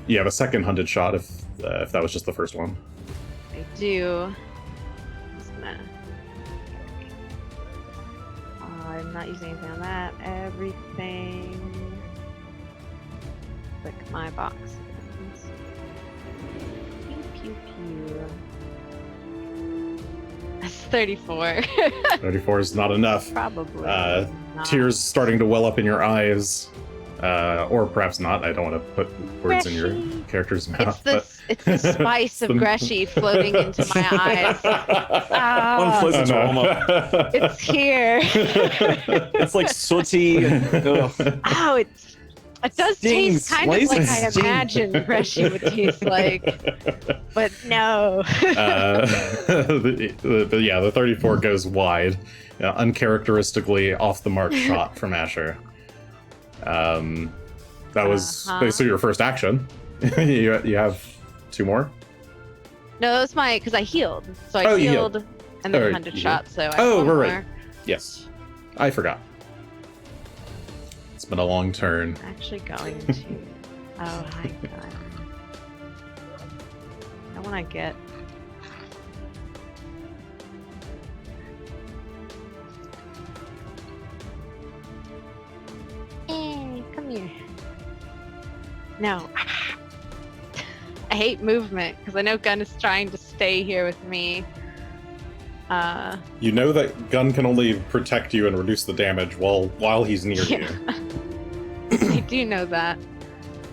You have a second hunted shot if that was just the first one. I do. Just gonna... I'm not using anything on that. Everything. Click my box. Pew pew pew. That's 34. 34 is not enough. Probably. Tears not. starting to well up in your eyes. Or perhaps not. I don't want to put words in your Greshy. character's mouth. It's the spice of Greshy floating into my eyes. Ah, Unpleasant aroma. it's here. It's like sooty. Ugh. Oh, it does Stings. taste kind Why of is like it I sting? imagined Greshy would taste like, but no. The 34 goes wide. Uncharacteristically off the mark shot from Asher. That was basically your first action. you have 2 more? No, that was because I healed. So I you healed and then Or 100 you shots. So I have Oh, one right. more. Yes. I forgot. It's been a long turn. I'm actually going to. Oh, hi, God. I want to get. Hey, come here. No. I hate movement because I know Gunn is trying to stay here with me. You know that Gunn can only protect you and reduce the damage while he's near you. I do know that.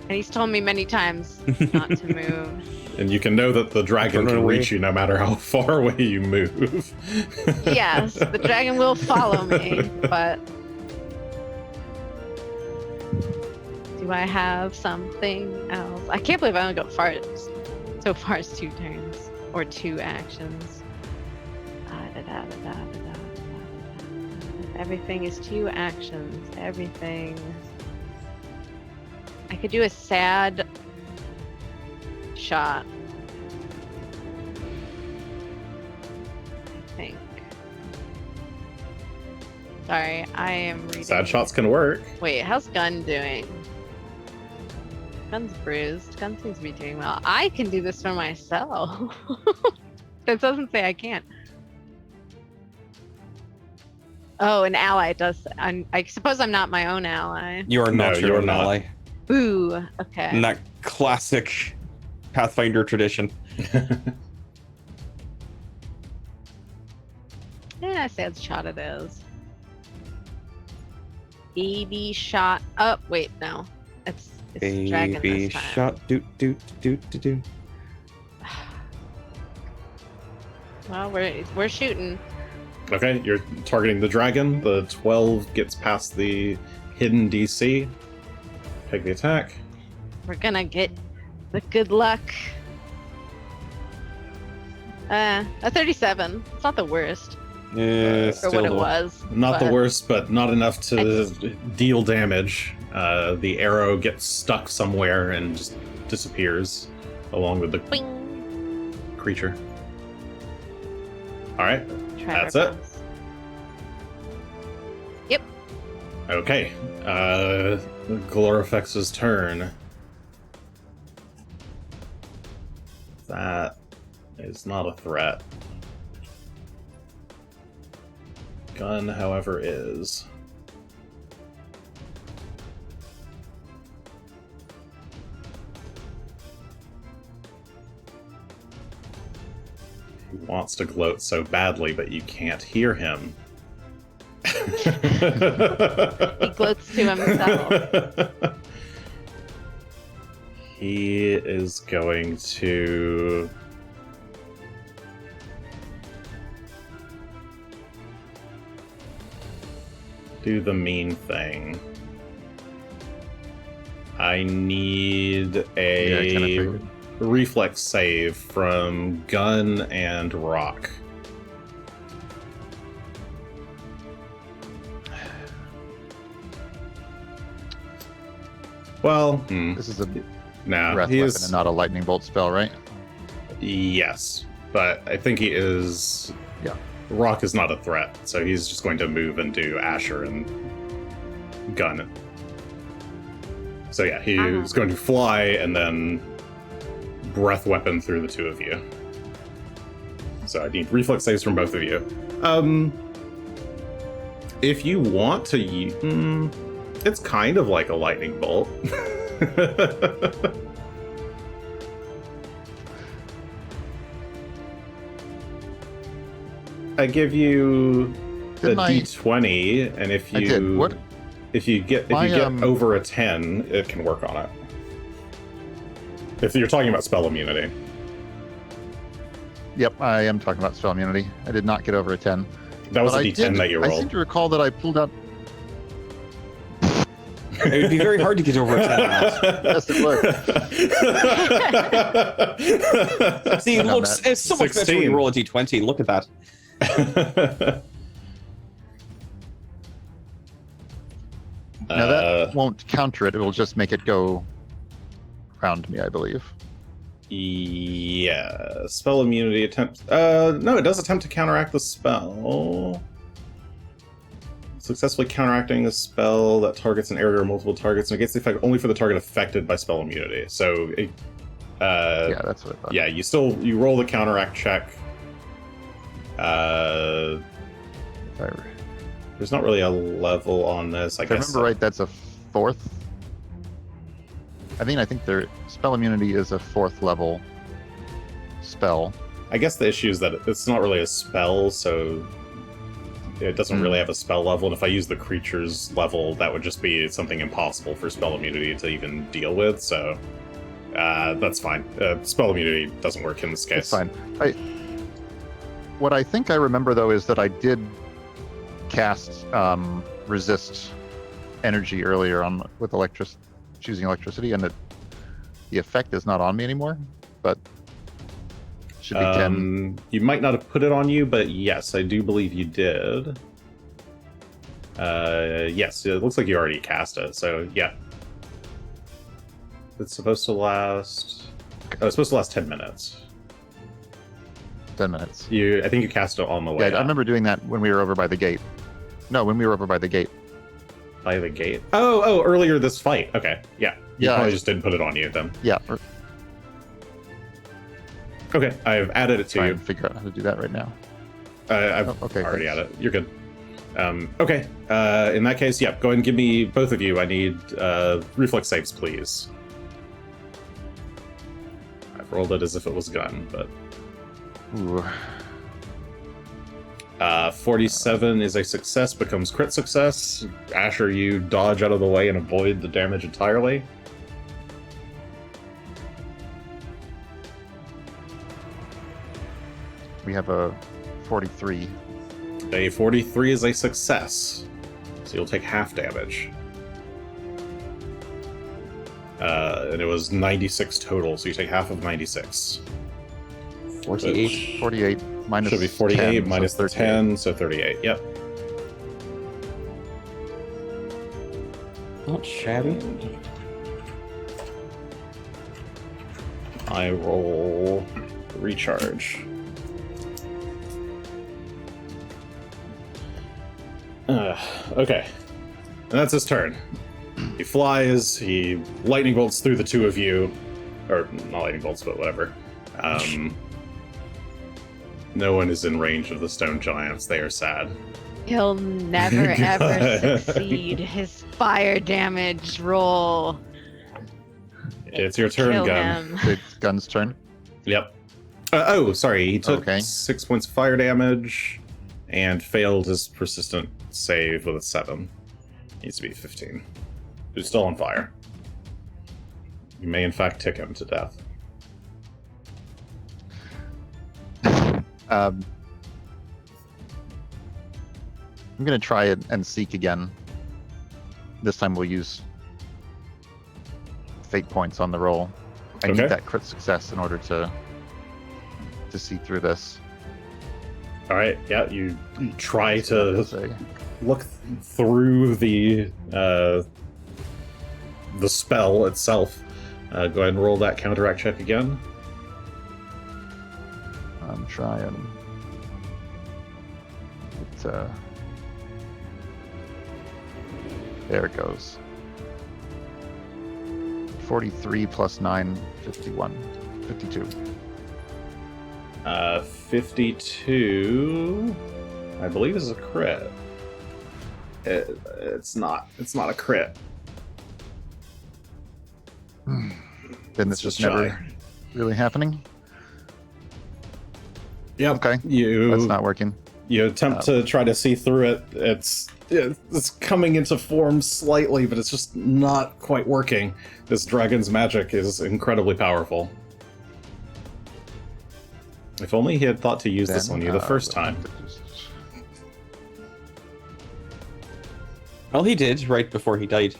And he's told me many times not to move. And you can know that the dragon Run can away. reach you no matter how far away you move. Yes, the dragon will follow me, but do I have something else? I can't believe I only got so far as 2 turns or 2 actions. Everything is 2 actions. Everything. I could do a sad shot. I think. Sorry, I am reading. Sad shots can work. Wait, how's Gunn doing? Gunn's bruised. Gunn seems to be doing well. I can do this for myself. That doesn't say I can't. Oh, an ally does. I suppose I'm not my own ally. You are not No, your you're own not. ally. Ooh, okay. In that classic Pathfinder tradition. Yeah, sad shot it is. Baby shot. Oh, wait, no. It's dragon Baby this time. shot. Doot doot doot doot doot. Well, we're shooting. Okay, you're targeting the dragon. The 12 gets past the hidden DC. Take the attack. We're gonna get the good luck. A 37. It's not the worst Yeah, for still what it though. was. Not the but worst, but not enough to It's- deal damage. The arrow gets stuck somewhere and just disappears along with the Boing. creature. All right. Trevor That's it? bounce. Okay. Glorifex's turn. That is not a threat. Gunn, however, is. He wants to gloat so badly, but you can't hear him. He gloats to himself. He is going to do the mean thing. I need Yeah, I a kinda figured. reflex save from Gunn and Rock. Well, This is a nah, breath he weapon is. and not a lightning bolt spell, right? Yes, but I think he is. Yeah. Rock is not a threat, so he's just going to move and do Asher and Gunn. So yeah, he's going to fly and then breath weapon through the two of you. So I need reflex saves from both of you. If you want to use... it's kind of like a lightning bolt. I give you a D20, and if you... I did. What? If you get over a 10, it can work on it. If you're talking about spell immunity. Yep, I am talking about spell immunity. I did not get over a 10. That was But a D10 that you rolled. I seem to recall that I pulled out... It would be very hard to get over a 10. Yes, it would. See, it looks it's so much better when you roll a D20. Look at that. Now that won't counter it. It will just make it go around me, I believe. Yeah, spell immunity attempt. No, it does attempt to counteract the spell. Successfully counteracting a spell that targets an area or multiple targets negates the effect only for the target affected by spell immunity. So, yeah, that's what I thought. Yeah, you roll the counteract check. There's not really a level on this. If I remember right, that's a 4th. I think their spell immunity is a 4th level spell. I guess the issue is that it's not really a spell, so it doesn't really have a spell level. And if I use the creature's level, that would just be something impossible for spell immunity to even deal with. So that's fine. Spell immunity doesn't work in this case. It's fine. What I think I remember though is that I did cast resist energy earlier on with choosing electricity, and that the effect is not on me anymore, but should be 10. You might not have put it on you, but yes, I do believe you did. Yes, it looks like you already cast it, so yeah. It's supposed to last... Oh, it's supposed to last 10 minutes. 10 minutes. I think you cast it on the way Yeah, I remember doing that when we were over by the gate. No, when we were over by the gate. By the gate? Oh, earlier this fight. Okay, yeah. You Yeah, probably just didn't put it on you then. Yeah. Okay, I've added it to Try you. and figure out how to do that right now. I've already added it. You're good. Okay, in that case, yeah, go ahead and give me, both of you, I need reflex saves, please. I've rolled it as if it was Gunn, but... Ooh. 47 is a success, becomes crit success. Asher, you dodge out of the way and avoid the damage entirely. We have a 43. A 43 is a success, so you'll take half damage. And it was 96 total, so you take half of 96. 48. 48 minus Should be 48 10, minus so the 10, so 38. Yep. Not shabby. I roll recharge. Okay. And that's his turn. He flies, he lightning bolts through the two of you. Or, not lightning bolts, but whatever. No one is in range of the stone giants. They are sad. He'll never ever succeed. His fire damage roll. It's your turn, Kill Gunn. him. It's Gunn's turn. Yep. Sorry. He took 6 points of fire damage and failed his persistent save with a 7. Needs to be 15. He's still on fire. You may, in fact, tick him to death. I'm going to try it and seek again. This time we'll use fate points on the roll. I need that crit success in order to see through this. All right. Yeah, you try to look through the spell itself. Go ahead and roll that counteract check again. I'm trying. There it goes. 43 plus 9, 51. 52. 52, I believe, is a crit. It's not a crit. Then this It's is just never shy. really happening. Yep. Okay, that's not working. You attempt to try to see through it. It's coming into form slightly, but it's just not quite working. This dragon's magic is incredibly powerful. If only he had thought to use this on you the first time. Well, he did right before he died.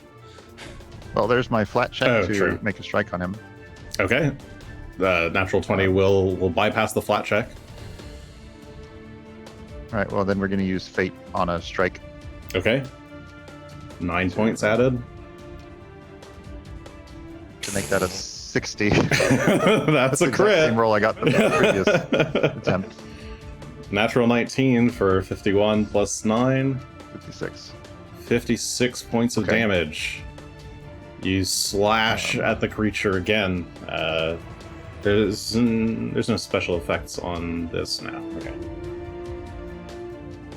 Well, there's my flat check Oh, to true. make a strike on him. Okay. The natural 20 will bypass the flat check. All right, well, then we're going to use fate on a strike. Okay. 9 points added. To make that a 60. That's a the exact crit. Same roll I got from the previous attempt. Natural 19 for 51 plus 9. 56. 56 points of Okay. damage. You slash at the creature again. There's no special effects on this now. Okay.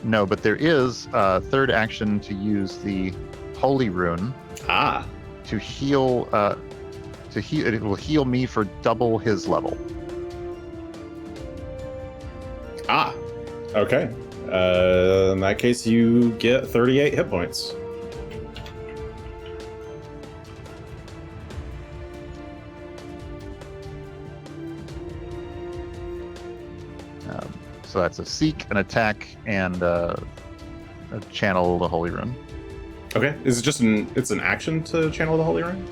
No, but there is a third action to use the Holy Rune Ah. to heal. It will heal me for double his level. Ah. Okay. In that case, you get 38 hit points. So that's a seek, an attack, and a channel the Holy Rune. Okay. Is it just it's an action to channel the Holy Rune?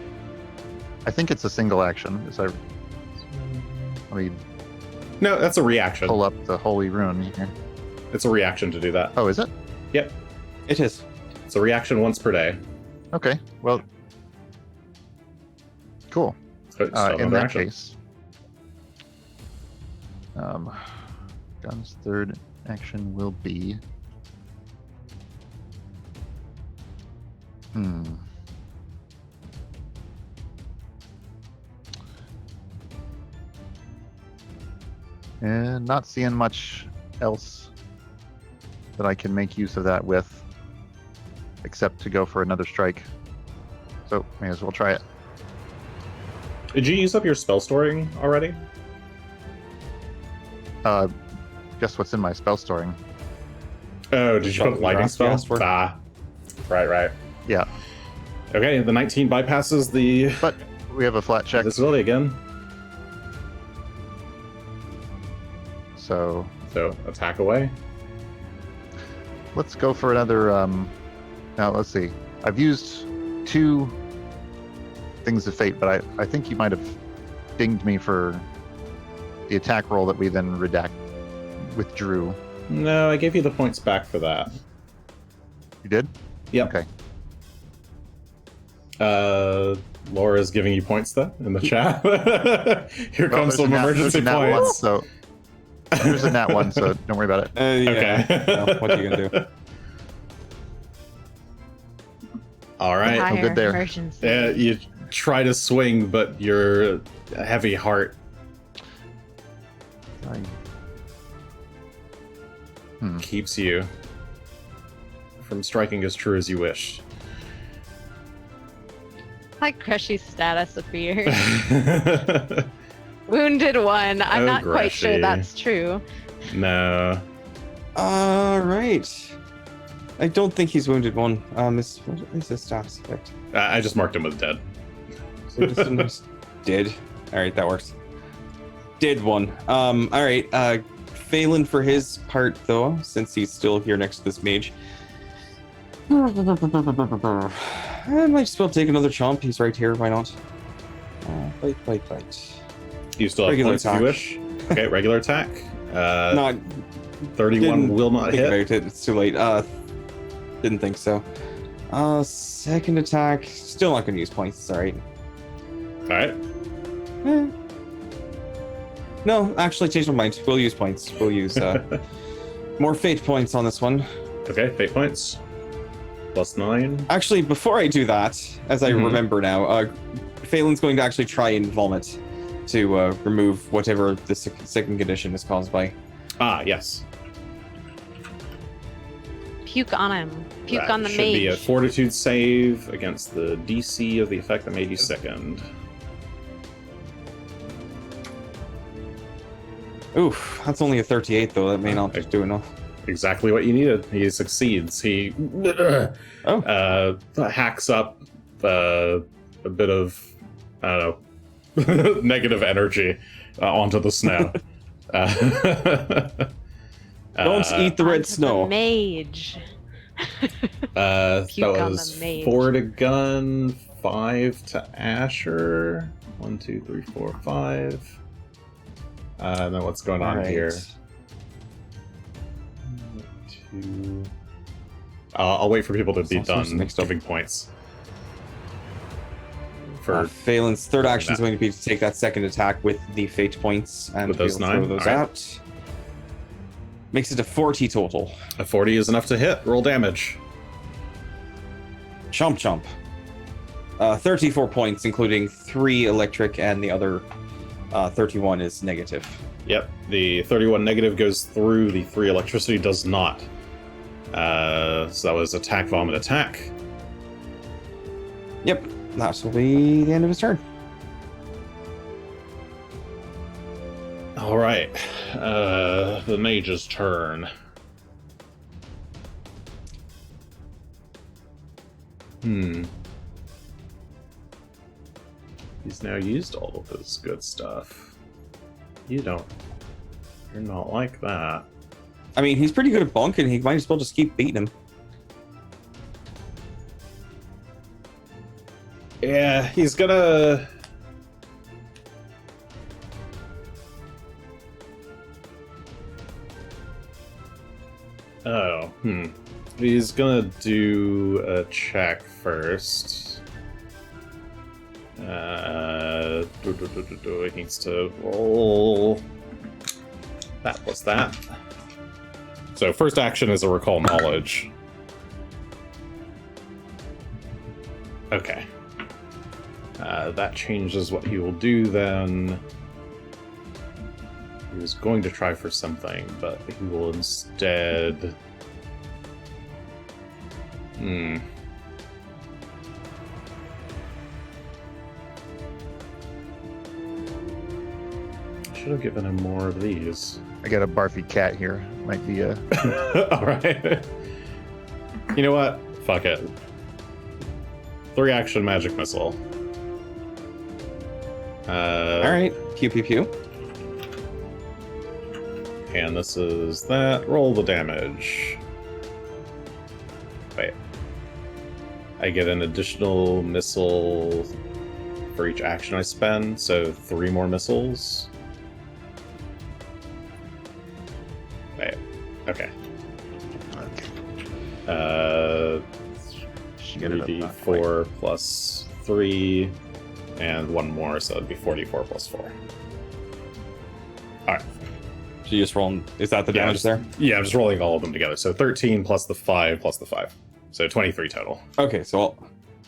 I think it's a single action. Let me No, that's a reaction. pull up the Holy Rune here. It's a reaction to do that. Oh, is it? Yep. It is. It's a reaction once per day. Okay. Well, cool. So In another that action. case, Gunn's third action will be. And not seeing much else that I can make use of that with, except to go for another strike. So may as well try it. Did you use up your spell storing already? Guess what's in my spell storing? Oh, did you Shot put lightning grasp you spell? asked for? Ah. Right. Yeah, Okay, the 19 bypasses the but we have a flat check, visibility again. so So attack away. let's go for another. Now let's see. I've used 2 things of fate, but I think you might have dinged me for the attack roll that we then withdrew. No, I gave you the points back for that. You did? Yep. Okay. Laura's giving you points though in the chat. Here Well, comes there's some a nat- emergency there's a nat one, points. so there's a nat one, so don't worry about it. Yeah. Okay. Well, what are you gonna do? All right. Higher good there. emergency. You try to swing, but your heavy heart keeps you from striking as true as you wish. Like Greshy's status appears. Wounded 1. I'm Oh, not quite sure Greshy. that's true. No. All right. I don't think he's wounded 1. What is his status effect? I just marked him as dead. So just a nice did. All right, that works. Did 1. All right. Phelan for his part though, since he's still here next to this mage. I might just well take another chomp. He's right here. Why not? Bite. You still have Regular points if attack. you wish. Okay, regular attack. Not 31 didn't will not think hit. about it. It's too late. Didn't think so. Second attack. Still not gonna use points. It's all right. All right. No, actually, change my mind. We'll use points. We'll use more fate points on this one. Okay, fate points. +9. Actually, before I do that, as I Mhm. remember now, Phelan's going to actually try and vomit to remove whatever the second condition is caused by. Ah, yes. Puke on him. Puke That on the should mage. be a fortitude save against the DC of the effect that made you sickened. Oof, that's only a 38 though. That may not do enough. Exactly what you needed. He succeeds. He hacks up a bit of, I don't know, negative energy onto the snow. Don't eat the red Onto snow. The mage. That Puke on was the mage. 4 to Gunn, 5 to Asher. 1, 2, 3, 4, 5. And then what's going on here? 2. I'll wait for people to be done giving points. For Phelan's third action is going to be to take that second attack with the fate points and With those be able to 9? throw those Alright. out. Makes it a 40 total. a 40 is enough to hit. Roll damage. Chomp chomp. 34 points, including 3 electric, and the other 31 is negative. Yep, the 31 negative goes through, the 3 electricity does not. So that was attack, vomit, attack. Yep, that will be the end of his turn. Alright, the mage's turn. He's now used all of his good stuff. You're not like that. I mean, he's pretty good at bunking. He might as well just keep beating him. Yeah, he's gonna... Oh, He's gonna do a check first. He needs to roll... That was that. So first action is a recall knowledge. Okay. That changes what he will do then. He was going to try for something, but he will instead... Should have given him more of these. I got a barfy cat here. Might be a. Alright. You know what? Fuck it. 3 action magic missile. Alright, pew pew pew. And this is that. Roll the damage. Wait. I get an additional missile for each action I spend, so 3 more missiles. Wait. Okay. Get it up, not quite. 3d4 plus 3, and 1 more, so it'd be 4d4 plus 4. Alright. So you just roll. Is that the Yeah, damage just- there? Yeah, I'm just rolling all of them together. So 13 plus the 5 plus the 5. So 23 total. Okay, so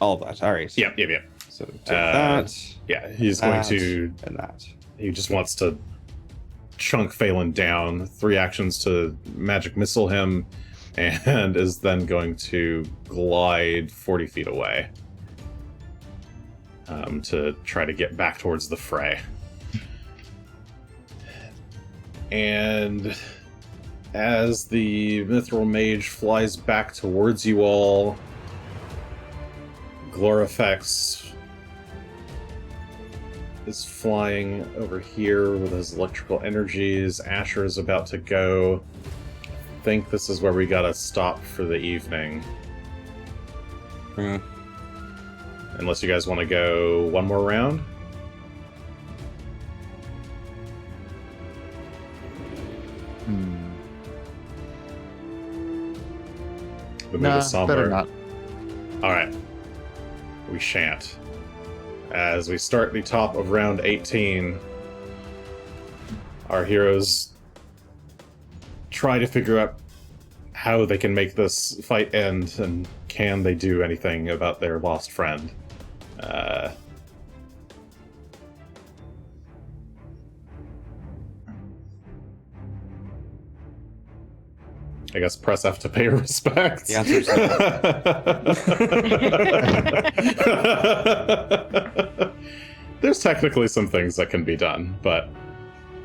all of that. All right. Yep. So take that. Yeah, he's going that, to... and that. He just wants to chunk Phelan down. 3 actions to magic missile him, and is then going to glide 40 feet away to try to get back towards the fray. And as the mithril mage flies back towards you all, Glorifex is flying over here with his electrical energies. Asher is about to go. I think this is where we gotta stop for the evening. Unless you guys want to go one more round. The mood is somber. Better not. Alright. We shan't. As we start the top of round 18, our heroes try to figure out how they can make this fight end, and can they do anything about their lost friend. I guess press F to pay respect. The answer is no. There's technically some things that can be done, but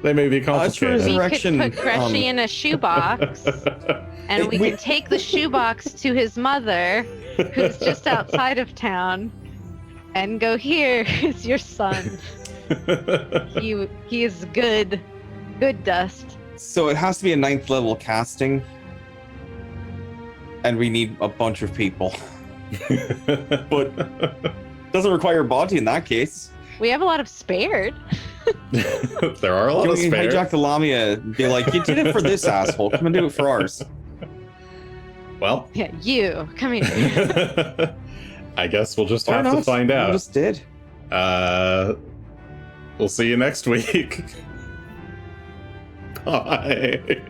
they may be complicated. We could Resurrection, put Greshy in a shoebox, and we can take the shoebox to his mother, who's just outside of town, and go, here is your son. He is good dust. So it has to be a 9th level casting, and we need a bunch of people. But doesn't require a body in that case. We have a lot of spared. There are a lot Can of we spare. hijack the Lamia and be like, you did it for this asshole, come and do it for ours. Well, Yeah, you come here. I guess we'll just Or have to not. find We out. just did. We'll see you next week. Bye.